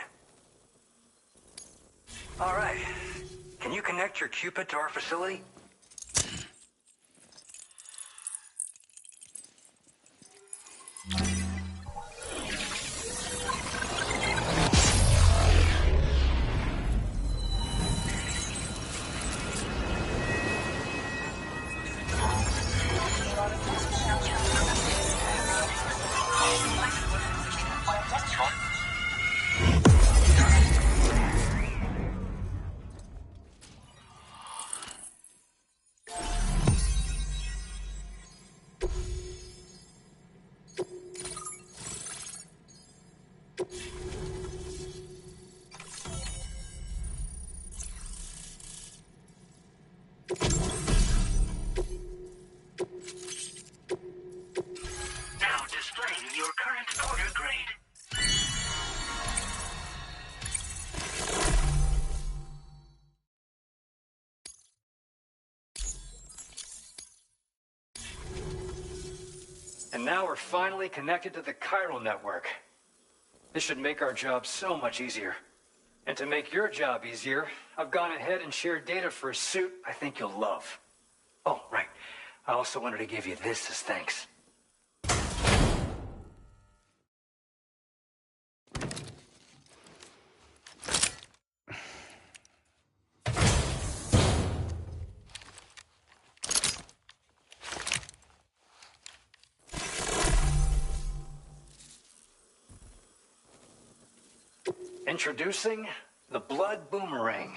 All right. Can you connect your Cupid to our facility? And now we're finally connected to the chiral network. This should make our job so much easier. And to make your job easier, I've gone ahead and shared data for a suit I think you'll love. Oh, right. I also wanted to give you this as thanks. Introducing the Blood Boomerang.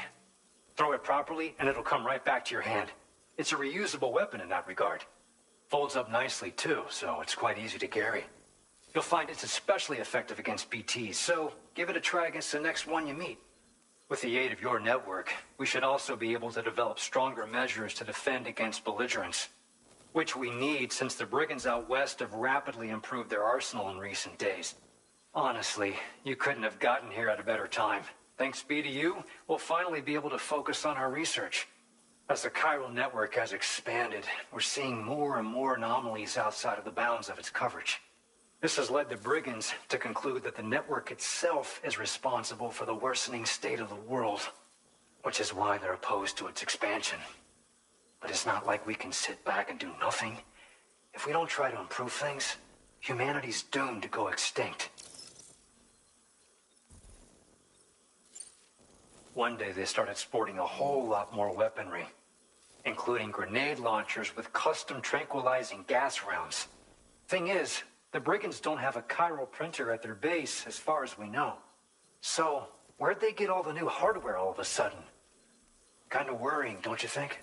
Throw it properly and it'll come right back to your hand. It's a reusable weapon in that regard. Folds up nicely too, so it's quite easy to carry. You'll find it's especially effective against BTs, so give it a try against the next one you meet. With the aid of your network, we should also be able to develop stronger measures to defend against belligerents. Which we need since the brigands out west have rapidly improved their arsenal in recent days. Honestly, you couldn't have gotten here at a better time. Thanks be to you, we'll finally be able to focus on our research. As the chiral network has expanded, we're seeing more and more anomalies outside of the bounds of its coverage. This has led the brigands to conclude that the network itself is responsible for the worsening state of the world, which is why they're opposed to its expansion. But it's not like we can sit back and do nothing. If we don't try to improve things, humanity's doomed to go extinct. One day they started sporting a whole lot more weaponry, including grenade launchers with custom tranquilizing gas rounds. Thing is, the brigands don't have a chiral printer at their base as far as we know. So, where'd they get all the new hardware all of a sudden? Kind of worrying, don't you think?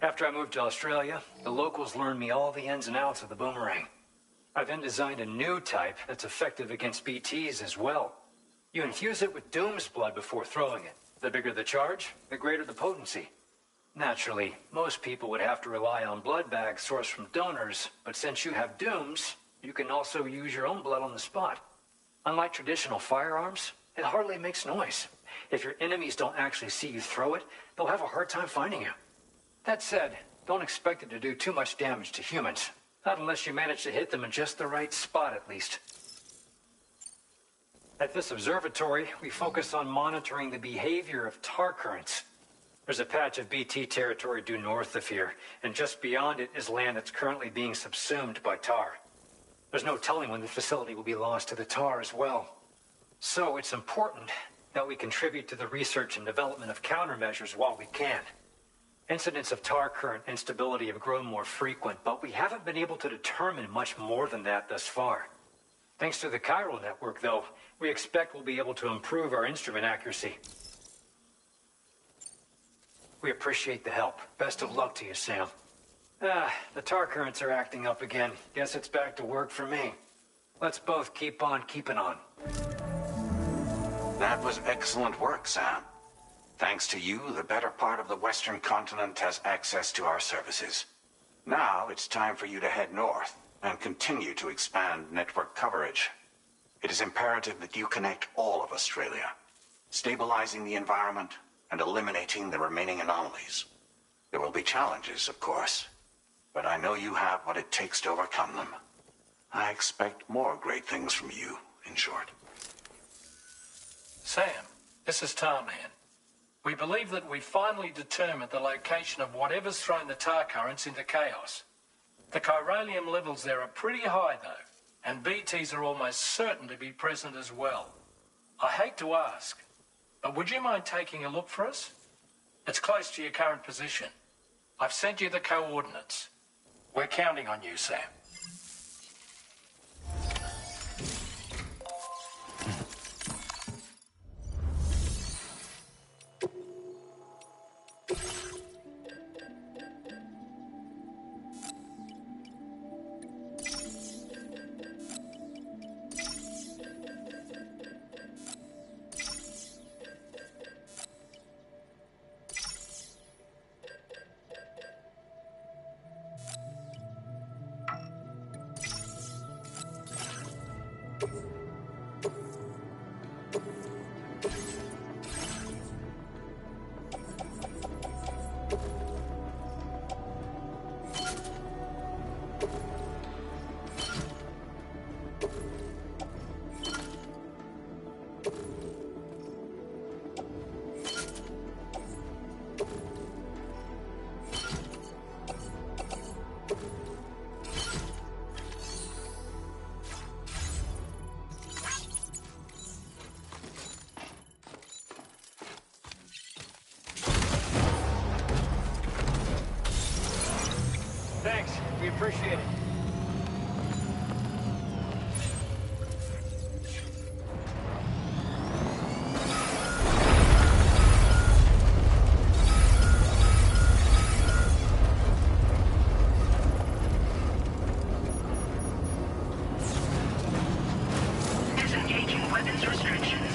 After I moved to Australia, the locals learned me all the ins and outs of the boomerang. I then designed a new type that's effective against BTs as well. You infuse it with Doom's blood before throwing it. The bigger the charge, the greater the potency. Naturally, most people would have to rely on blood bags sourced from donors, but since you have Doom's, you can also use your own blood on the spot. Unlike traditional firearms, it hardly makes noise. If your enemies don't actually see you throw it, they'll have a hard time finding you. That said, don't expect it to do too much damage to humans. Not unless you manage to hit them in just the right spot, at least. At this observatory, we focus on monitoring the behavior of tar currents. There's a patch of BT territory due north of here, and just beyond it is land that's currently being subsumed by tar. There's no telling when the facility will be lost to the tar as well. So it's important that we contribute to the research and development of countermeasures while we can. Incidents of tar current instability have grown more frequent, but we haven't been able to determine much more than that thus far. Thanks to the chiral network, though, we expect we'll be able to improve our instrument accuracy. We appreciate the help. Best of luck to you, Sam. The tar currents are acting up again. Guess it's back to work for me. Let's both keep on keeping on. That was excellent work, Sam. Thanks to you, the better part of the Western continent has access to our services. Now it's time for you to head north and continue to expand network coverage. It is imperative that you connect all of Australia, stabilizing the environment and eliminating the remaining anomalies. There will be challenges, of course, but I know you have what it takes to overcome them. I expect more great things from you, in short. Sam, this is Tarman. We believe that we finally determined the location of whatever's thrown the tar currents into chaos. The chiralium levels there are pretty high, though, and BTs are almost certain to be present as well. I hate to ask, but would you mind taking a look for us? It's close to your current position. I've sent you the coordinates. We're counting on you, Sam. Thanks. We appreciate it. Disengaging weapons restrictions.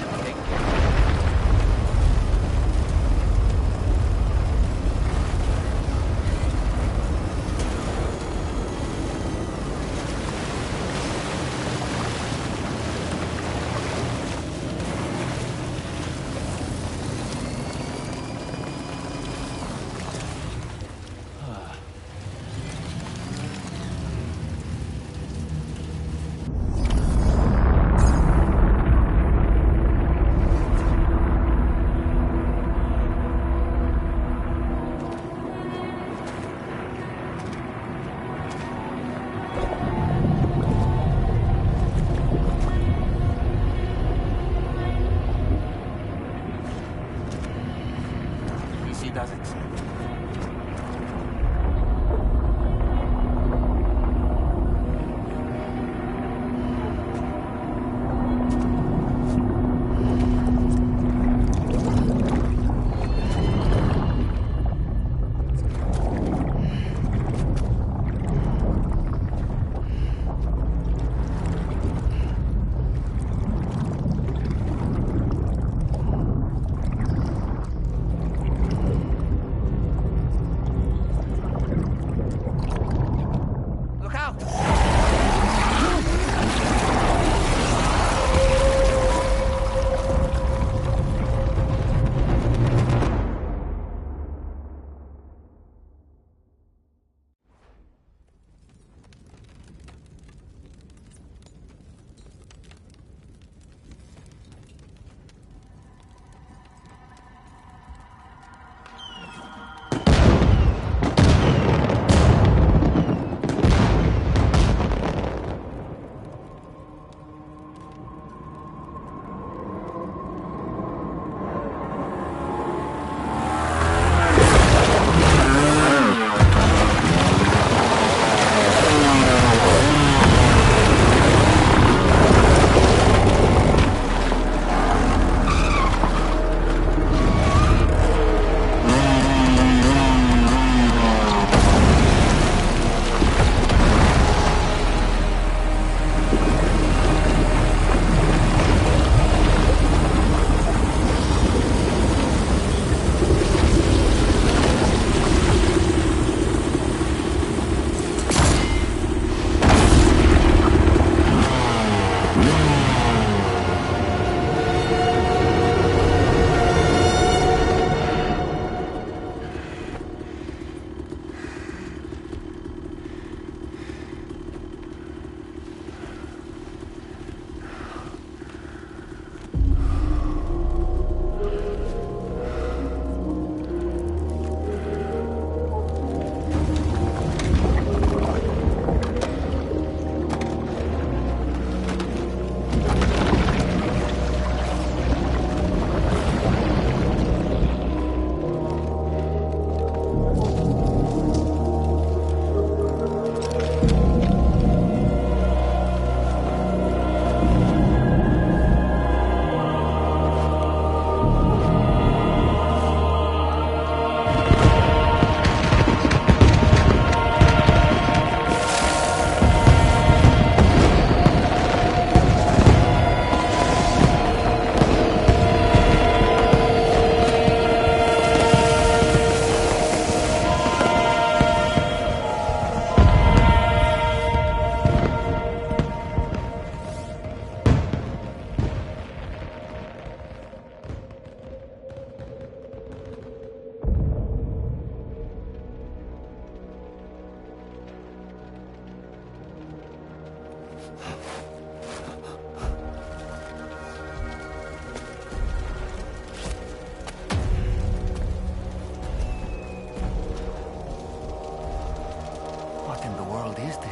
PC doesn't.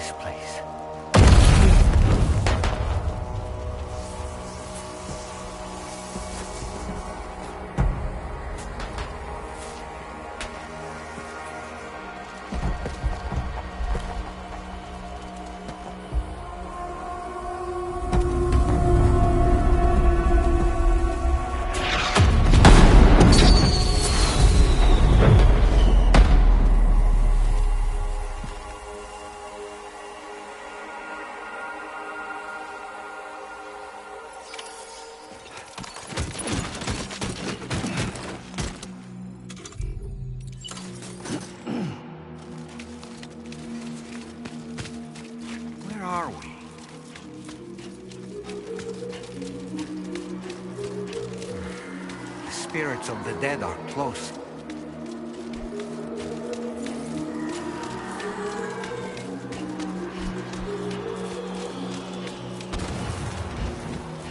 this place. Where are we? The spirits of the dead are close.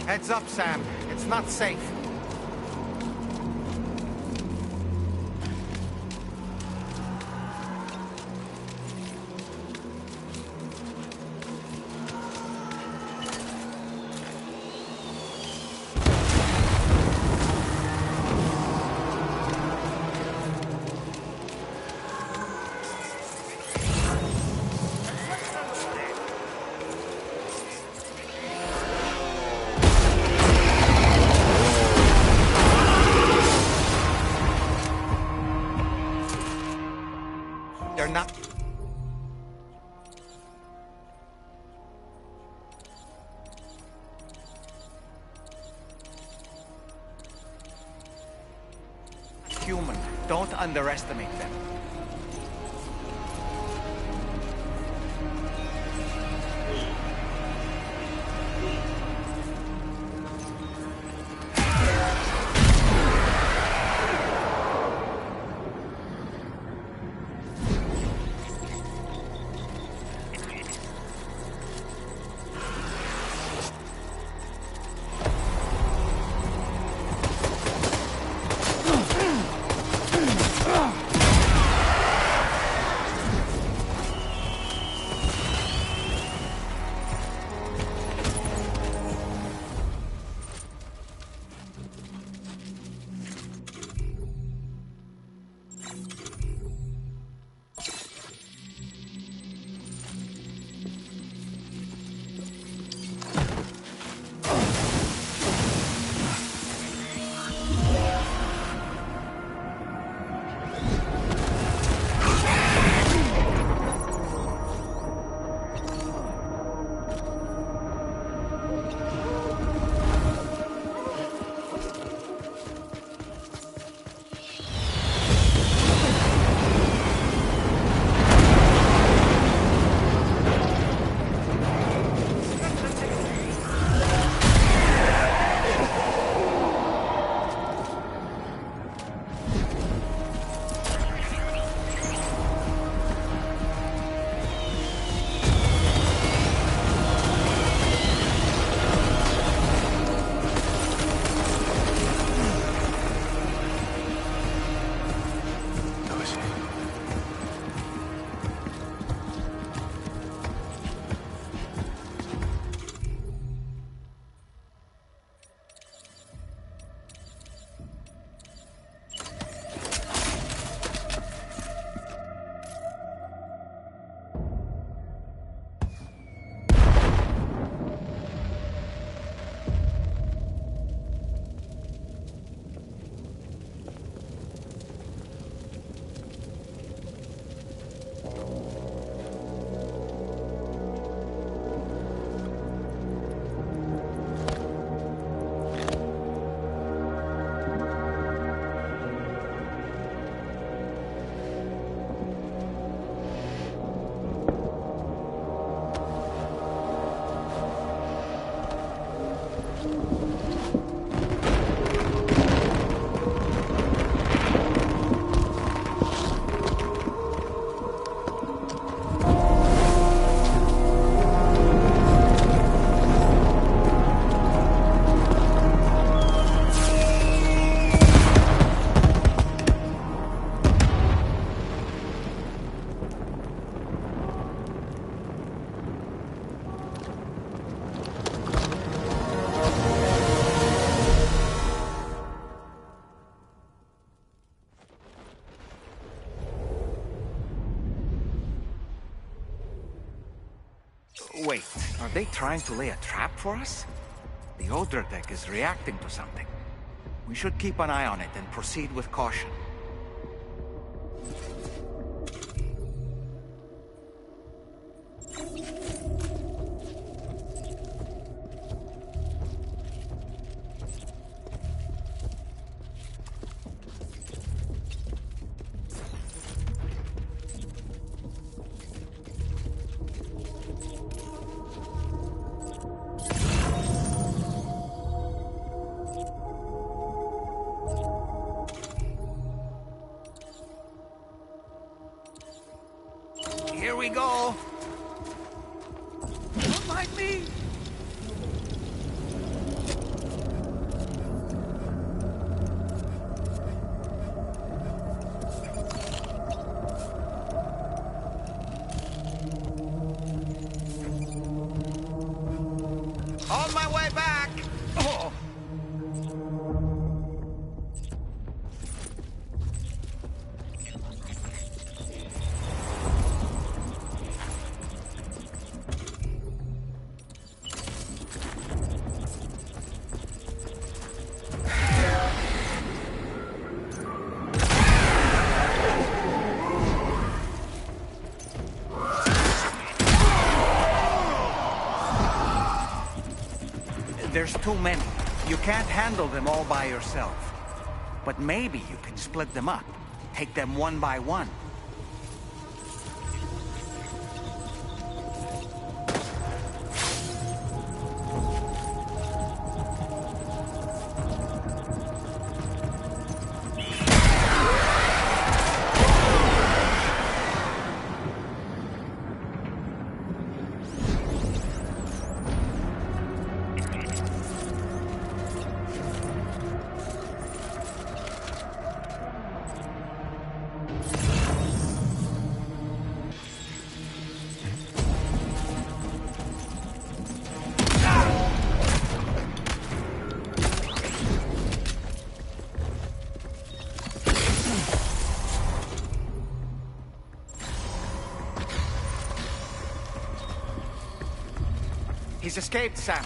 Heads up, Sam. It's not safe. They're not... human. Don't underestimate them. Wait, are they trying to lay a trap for us? The Odra deck is reacting to something. We should keep an eye on it and proceed with caution. Here we go! Don't mind me! On my way back! Oh. There's too many. You can't handle them all by yourself. But maybe you can split them up. Take them one by one. He's escaped, Sam.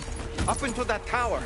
Up into that tower.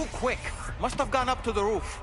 too quick. Must have gone up to the roof.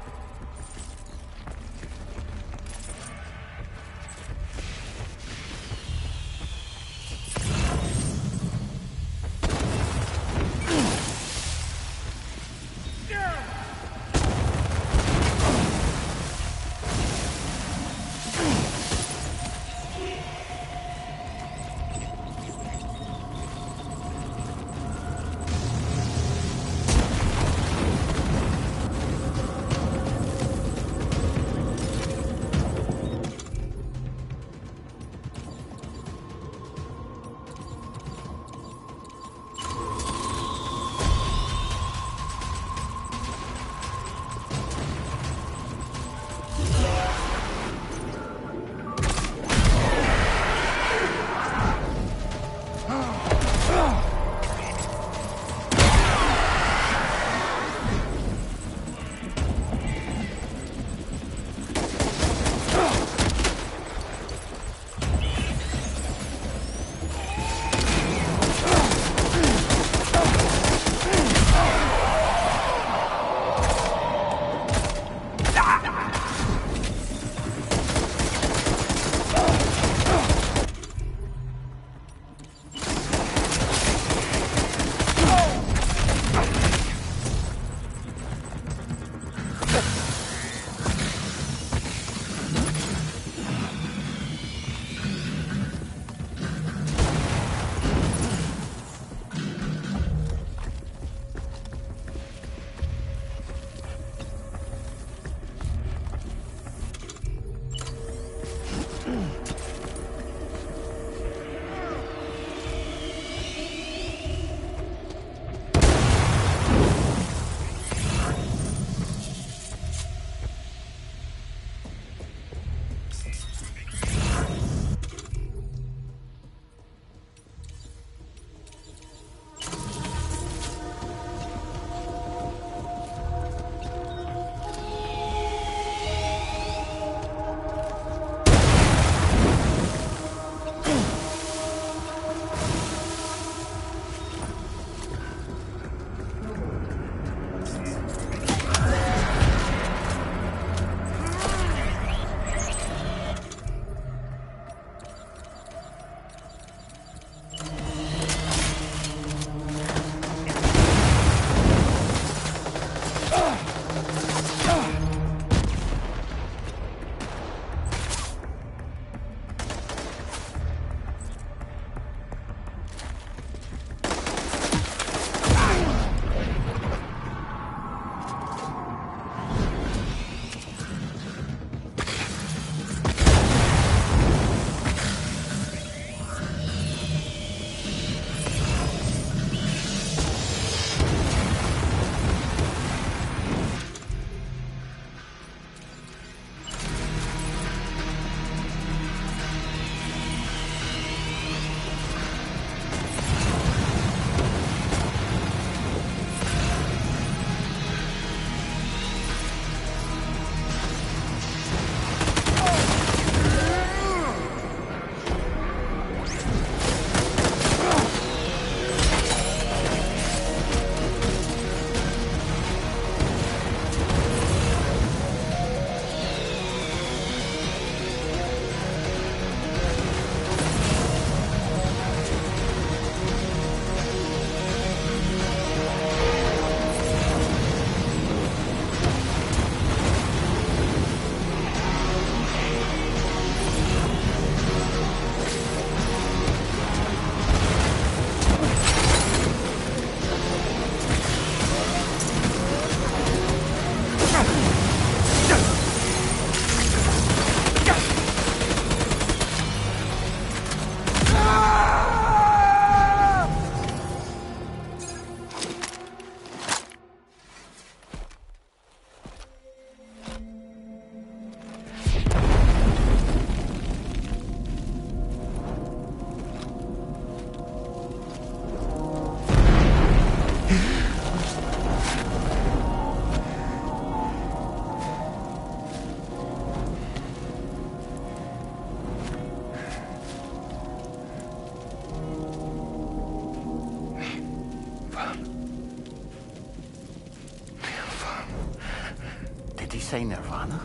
she say nirvana?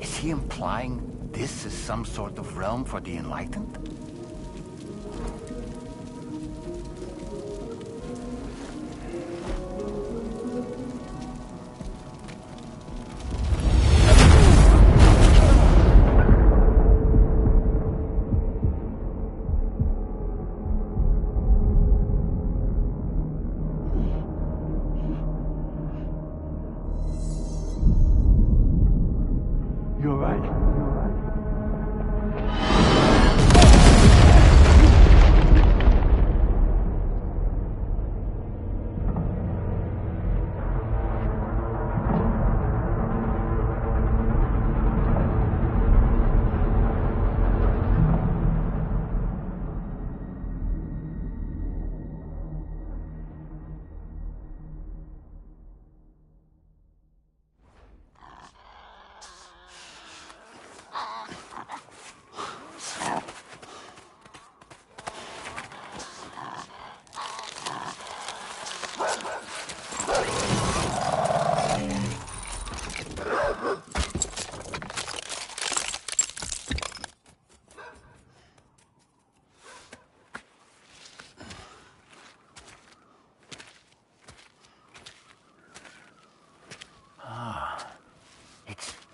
Is he implying this is some sort of realm for the enlightened? You're right.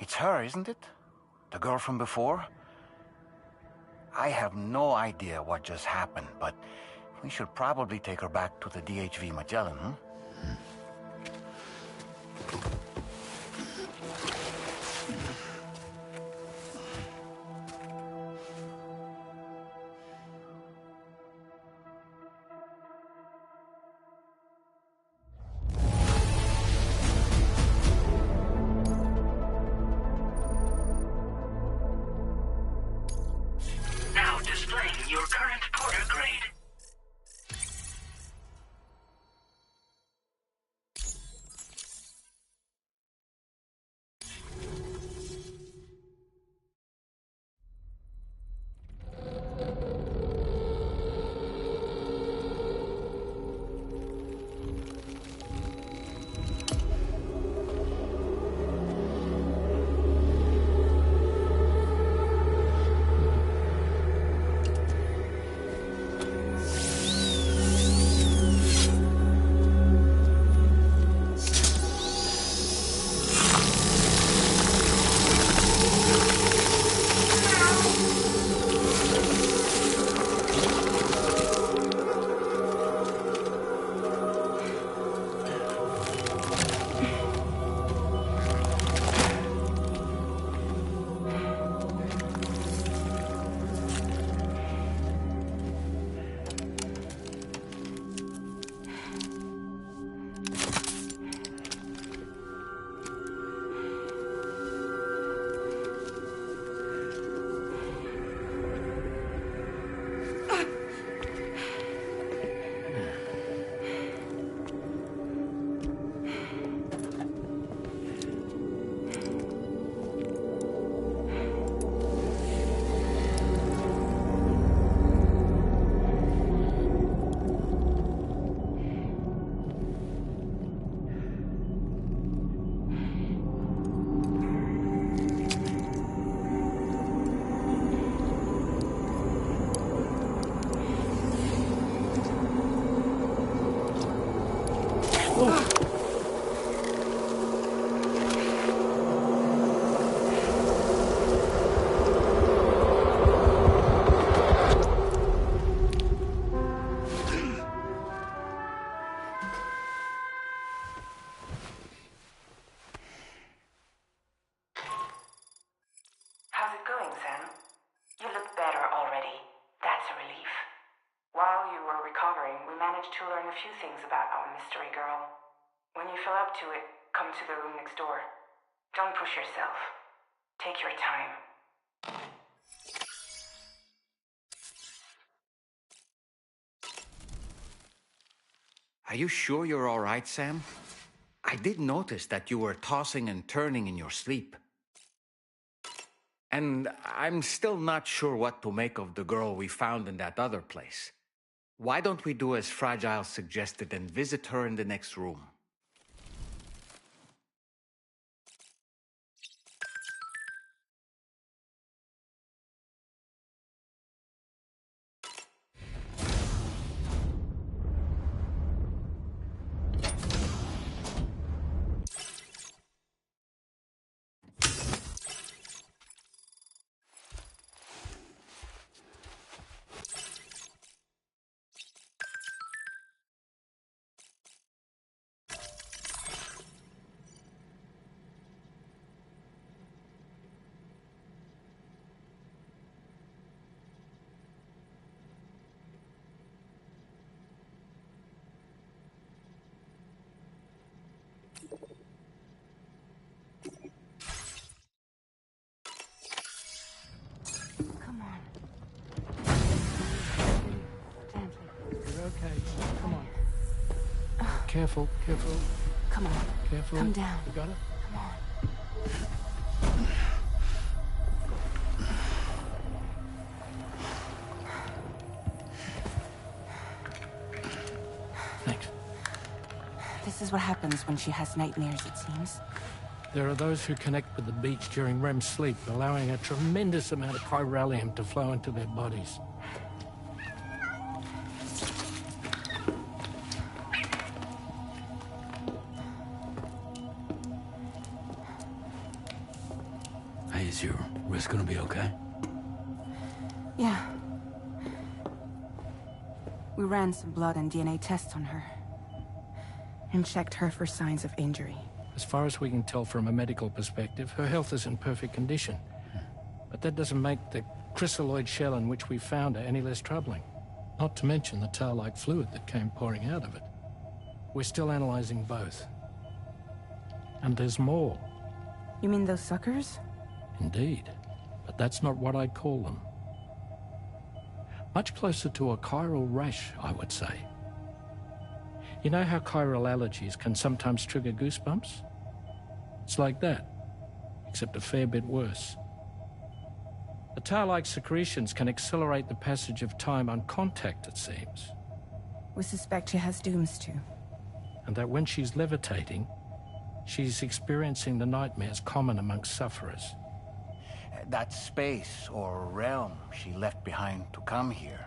It's her, isn't it? The girl from before? I have no idea what just happened, but we should probably take her back to the DHV Magellan, huh? Now displaying your current porter grade. How's it going, Sam? You look better already. That's a relief. While you were recovering, we managed to learn a few things about our mystery girl. When you feel up to it, come to the room next door. Don't push yourself. Take your time. Are you sure you're all right, Sam? I did notice that you were tossing and turning in your sleep. And I'm still not sure what to make of the girl we found in that other place. Why don't we do as Fragile suggested and visit her in the next room? careful, careful. Come on. Careful. Come down. You got it? Come on. Thanks. This is what happens when she has nightmares, it seems. There are those who connect with the beach during REM sleep, allowing a tremendous amount of chiralium to flow into their bodies. Hey, is your wrist gonna be okay? Yeah. We ran some blood and DNA tests on her. And checked her for signs of injury. As far as we can tell from a medical perspective, her health is in perfect condition. But that doesn't make the chrysaloid shell in which we found her any less troubling. Not to mention the tar-like fluid that came pouring out of it. We're still analyzing both. And there's more. You mean those suckers? Indeed. But that's not what I'd call them. Much closer to a chiral rash, I would say. You know how chiral allergies can sometimes trigger goosebumps? It's like that, except a fair bit worse. The tar-like secretions can accelerate the passage of time on contact, it seems. We suspect she has dooms too. And that when she's levitating, she's experiencing the nightmares common amongst sufferers. That space or realm she left behind to come here.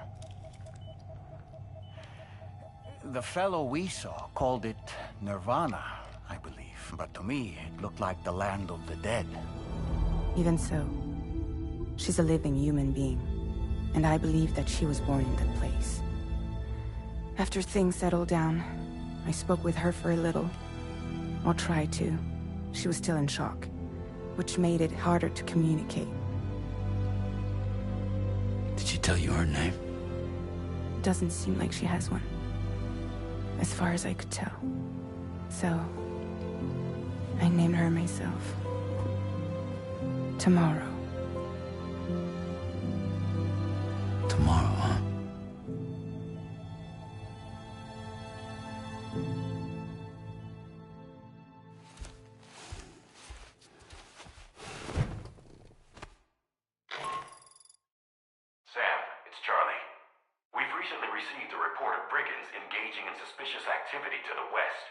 The fellow we saw called it Nirvana, I believe. But to me, it looked like the land of the dead. Even so, she's a living human being. And I believe that she was born in that place. After things settled down, I spoke with her for a little. Or tried to. She was still in shock, which made it harder to communicate. Did she tell you her name? Doesn't seem like she has one. As far as I could tell. So, I named her myself. Tomorrow. Tomorrow, huh? Sam, it's Charlie. We've recently received a report of brigands engaging in suspicious activity to the west.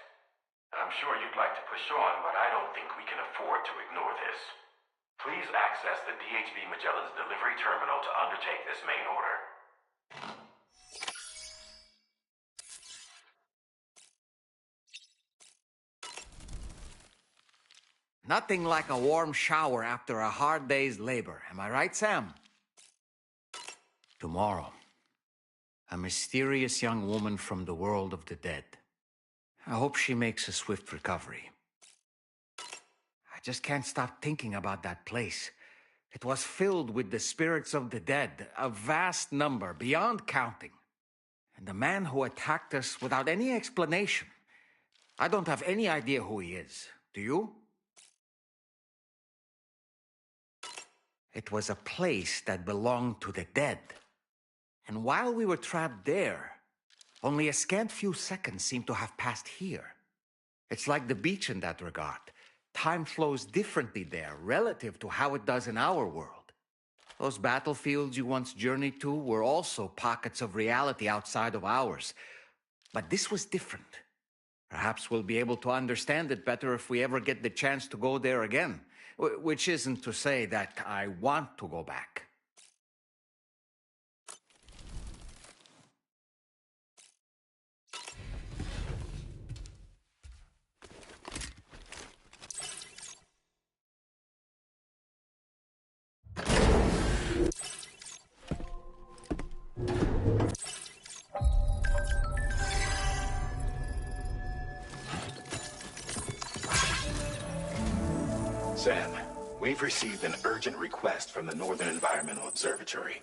I'm sure you'd like to push on, but I don't think we can afford to ignore this. Please access the DHB Magellan's delivery terminal to undertake this main order. Nothing like a warm shower after a hard day's labor. Am I right, Sam? Tomorrow, a mysterious young woman from the world of the dead. I hope she makes a swift recovery. I just can't stop thinking about that place. It was filled with the spirits of the dead, a vast number, beyond counting. And the man who attacked us without any explanation. I don't have any idea who he is. Do you? It was a place that belonged to the dead. And while we were trapped there, only a scant few seconds seem to have passed here. It's like the beach in that regard. Time flows differently there, relative to how it does in our world. Those battlefields you once journeyed to were also pockets of reality outside of ours. But this was different. Perhaps we'll be able to understand it better if we ever get the chance to go there again. Which isn't to say that I want to go back. Sam, we've received an urgent request from the Northern Environmental Observatory.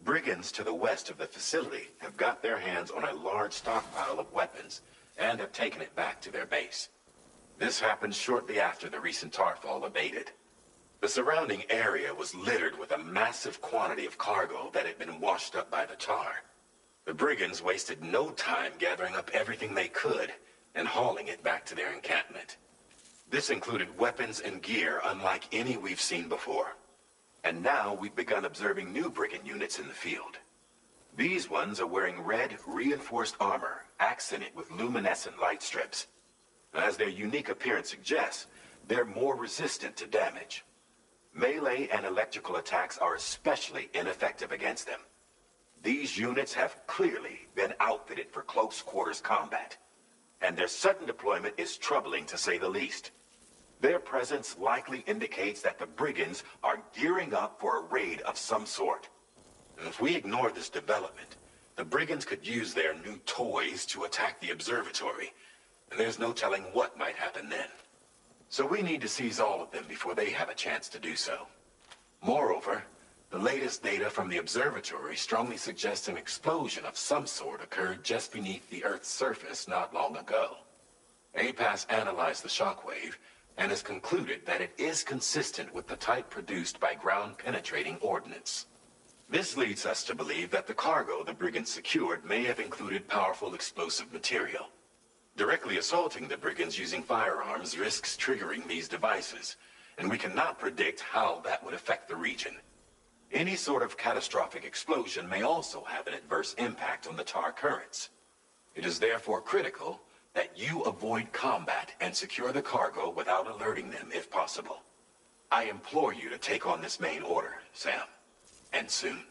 Brigands to the west of the facility have got their hands on a large stockpile of weapons and have taken it back to their base. This happened shortly after the recent tarfall abated. The surrounding area was littered with a massive quantity of cargo that had been washed up by the tar. The brigands wasted no time gathering up everything they could and hauling it back to their encampment. This included weapons and gear unlike any we've seen before. And now we've begun observing new brigand units in the field. These ones are wearing red, reinforced armor, accented with luminescent light strips. As their unique appearance suggests, they're more resistant to damage. Melee and electrical attacks are especially ineffective against them. These units have clearly been outfitted for close quarters combat, and their sudden deployment is troubling to say the least. Their presence likely indicates that the brigands are gearing up for a raid of some sort. If we ignore this development, the brigands could use their new toys to attack the observatory, and there's no telling what might happen then. So we need to seize all of them before they have a chance to do so. Moreover, the latest data from the observatory strongly suggests an explosion of some sort occurred just beneath the Earth's surface not long ago. APAS analyzed the shockwave and has concluded that it is consistent with the type produced by ground-penetrating ordnance. This leads us to believe that the cargo the brigands secured may have included powerful explosive material. Directly assaulting the brigands using firearms risks triggering these devices, and we cannot predict how that would affect the region. Any sort of catastrophic explosion may also have an adverse impact on the tar currents. It is therefore critical that you avoid combat and secure the cargo without alerting them if possible. I implore you to take on this main order, Sam. And soon.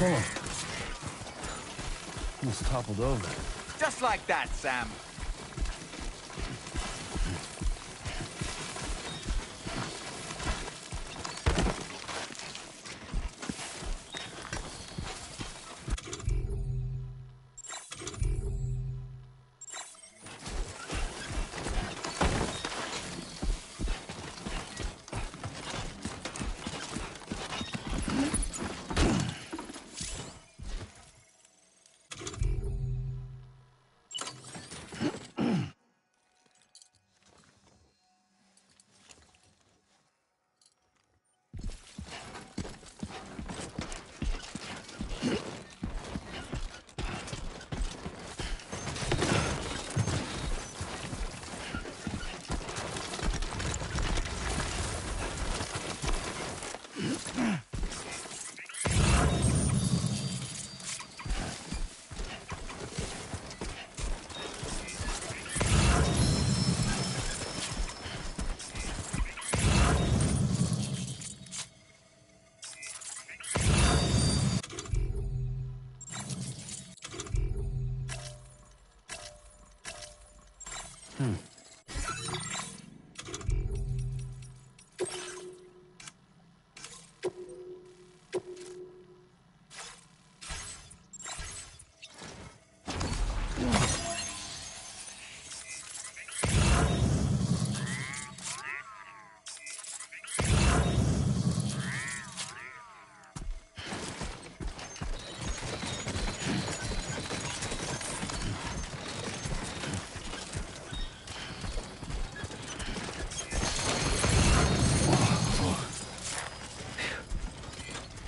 Oh. Almost toppled over. Just like that, Sam.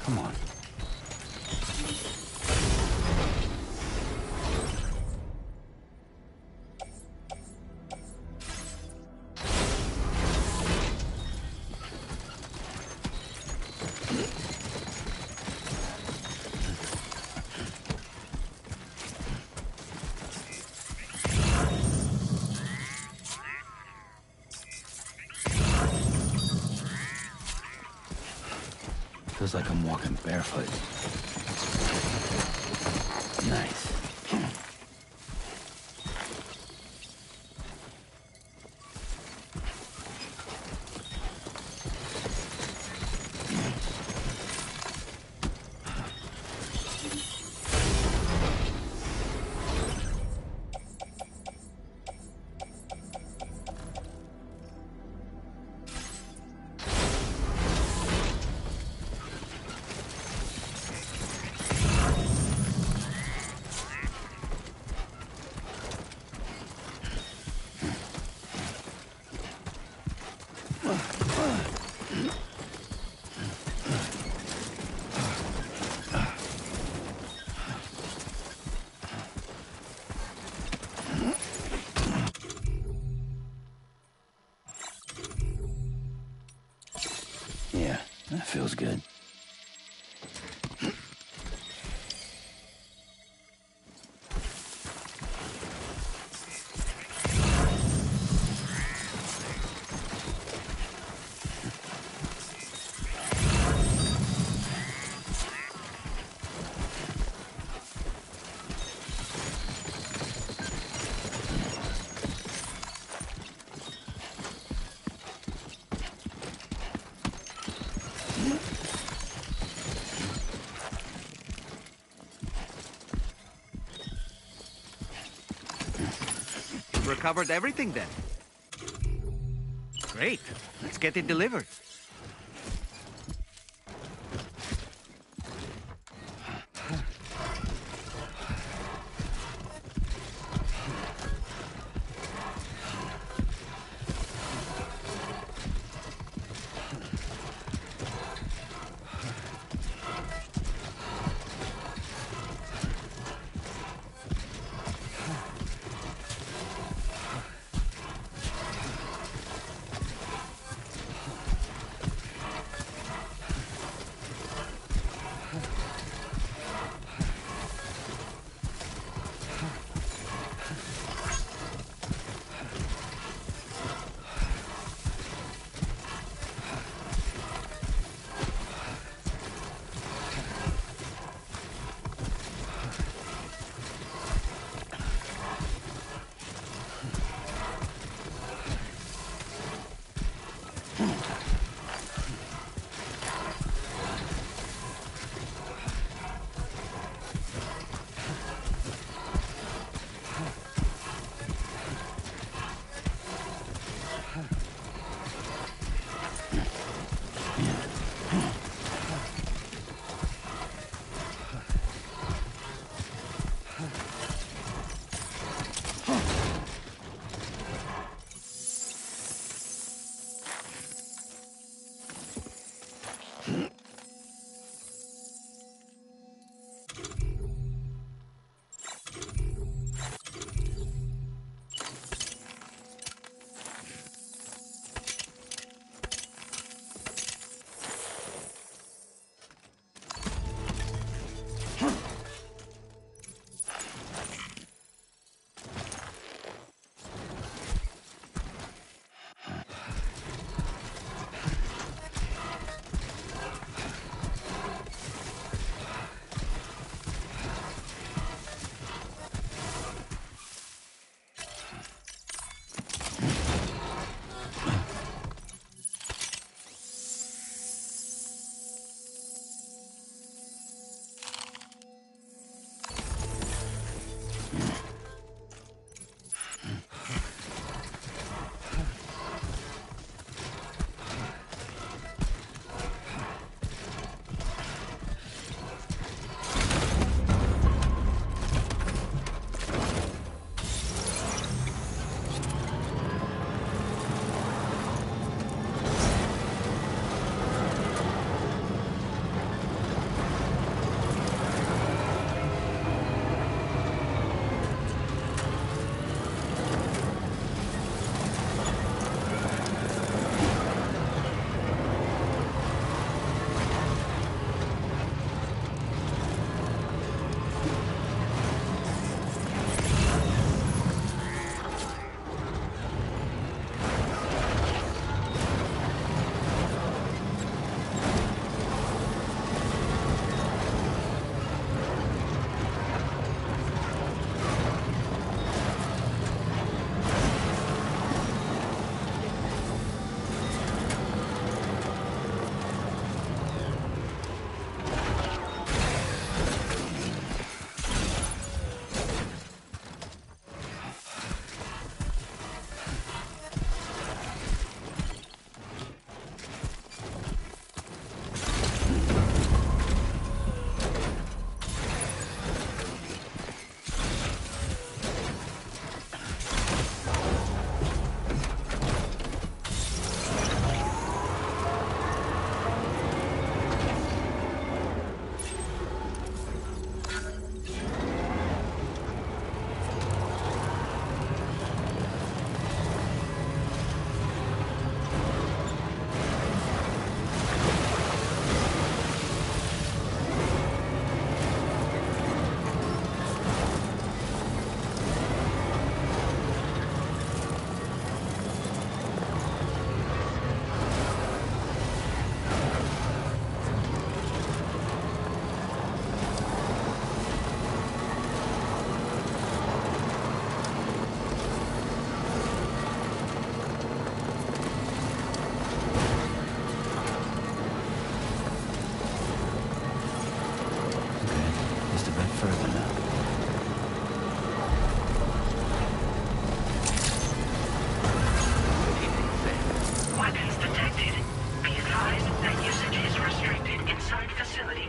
Come on. Feels like I'm walking barefoot. Nice. Yeah, that feels good. Recovered everything then. Great. Let's get it delivered.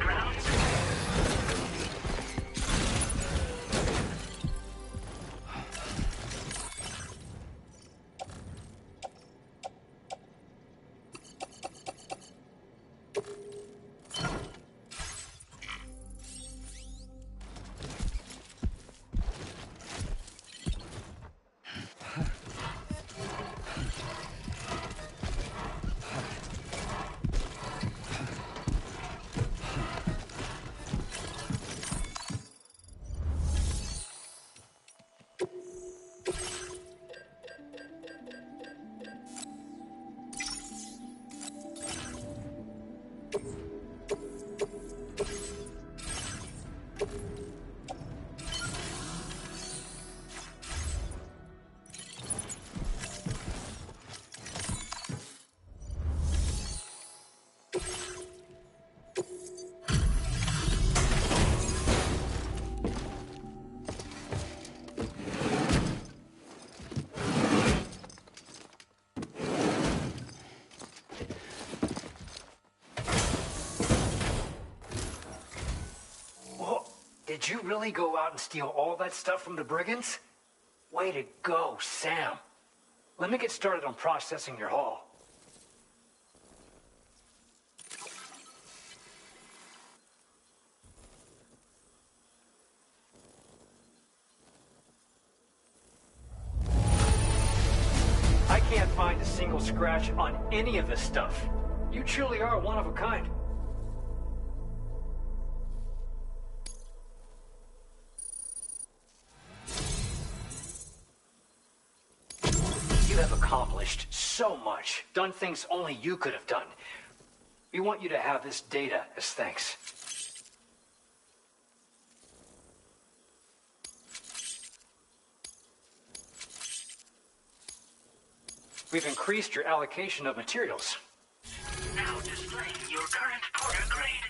grounds? Did you really go out and steal all that stuff from the brigands? Way to go, Sam. Let me get started on processing your haul. I can't find a single scratch on any of this stuff. You truly are one of a kind. You have accomplished so much, done things only you could have done. We want you to have this data as thanks. We've increased your allocation of materials. Now displaying your current porter grade.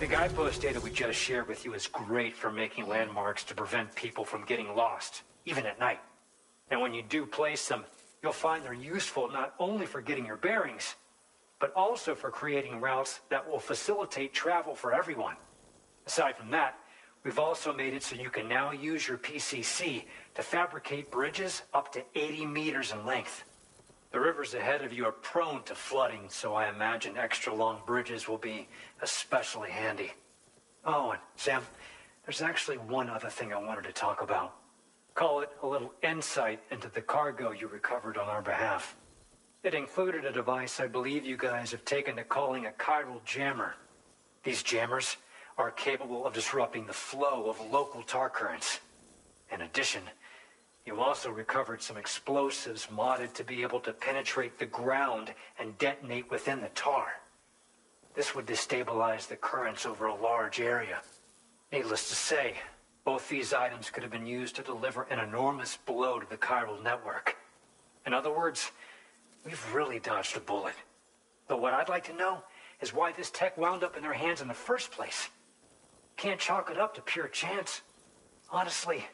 The guidepost data we just shared with you is great for making landmarks to prevent people from getting lost, even at night. And when you do place them, you'll find they're useful not only for getting your bearings, but also for creating routes that will facilitate travel for everyone. Aside from that, we've also made it so you can now use your PCC to fabricate bridges up to 80 meters in length. The rivers ahead of you are prone to flooding, so I imagine extra long bridges will be especially handy. Oh, and Sam, there's actually one other thing I wanted to talk about. Call it a little insight into the cargo you recovered on our behalf. It included a device I believe you guys have taken to calling a chiral jammer. These jammers are capable of disrupting the flow of local tar currents. In addition, you also recovered some explosives modded to be able to penetrate the ground and detonate within the tar. This would destabilize the currents over a large area. Needless to say, both these items could have been used to deliver an enormous blow to the chiral network. In other words, we've really dodged a bullet. But what I'd like to know is why this tech wound up in their hands in the first place. Can't chalk it up to pure chance. Honestly,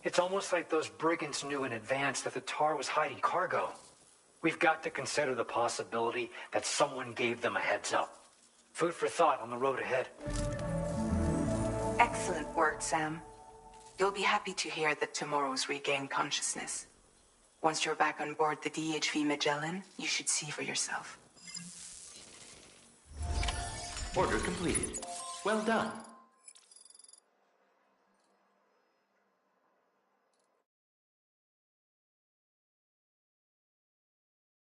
it's almost like those brigands knew in advance that the tar was hiding cargo. We've got to consider the possibility that someone gave them a heads up. Food for thought on the road ahead. Excellent work, Sam. You'll be happy to hear that tomorrow's regained consciousness. Once you're back on board the DHV Magellan, you should see for yourself. Order completed. Well done.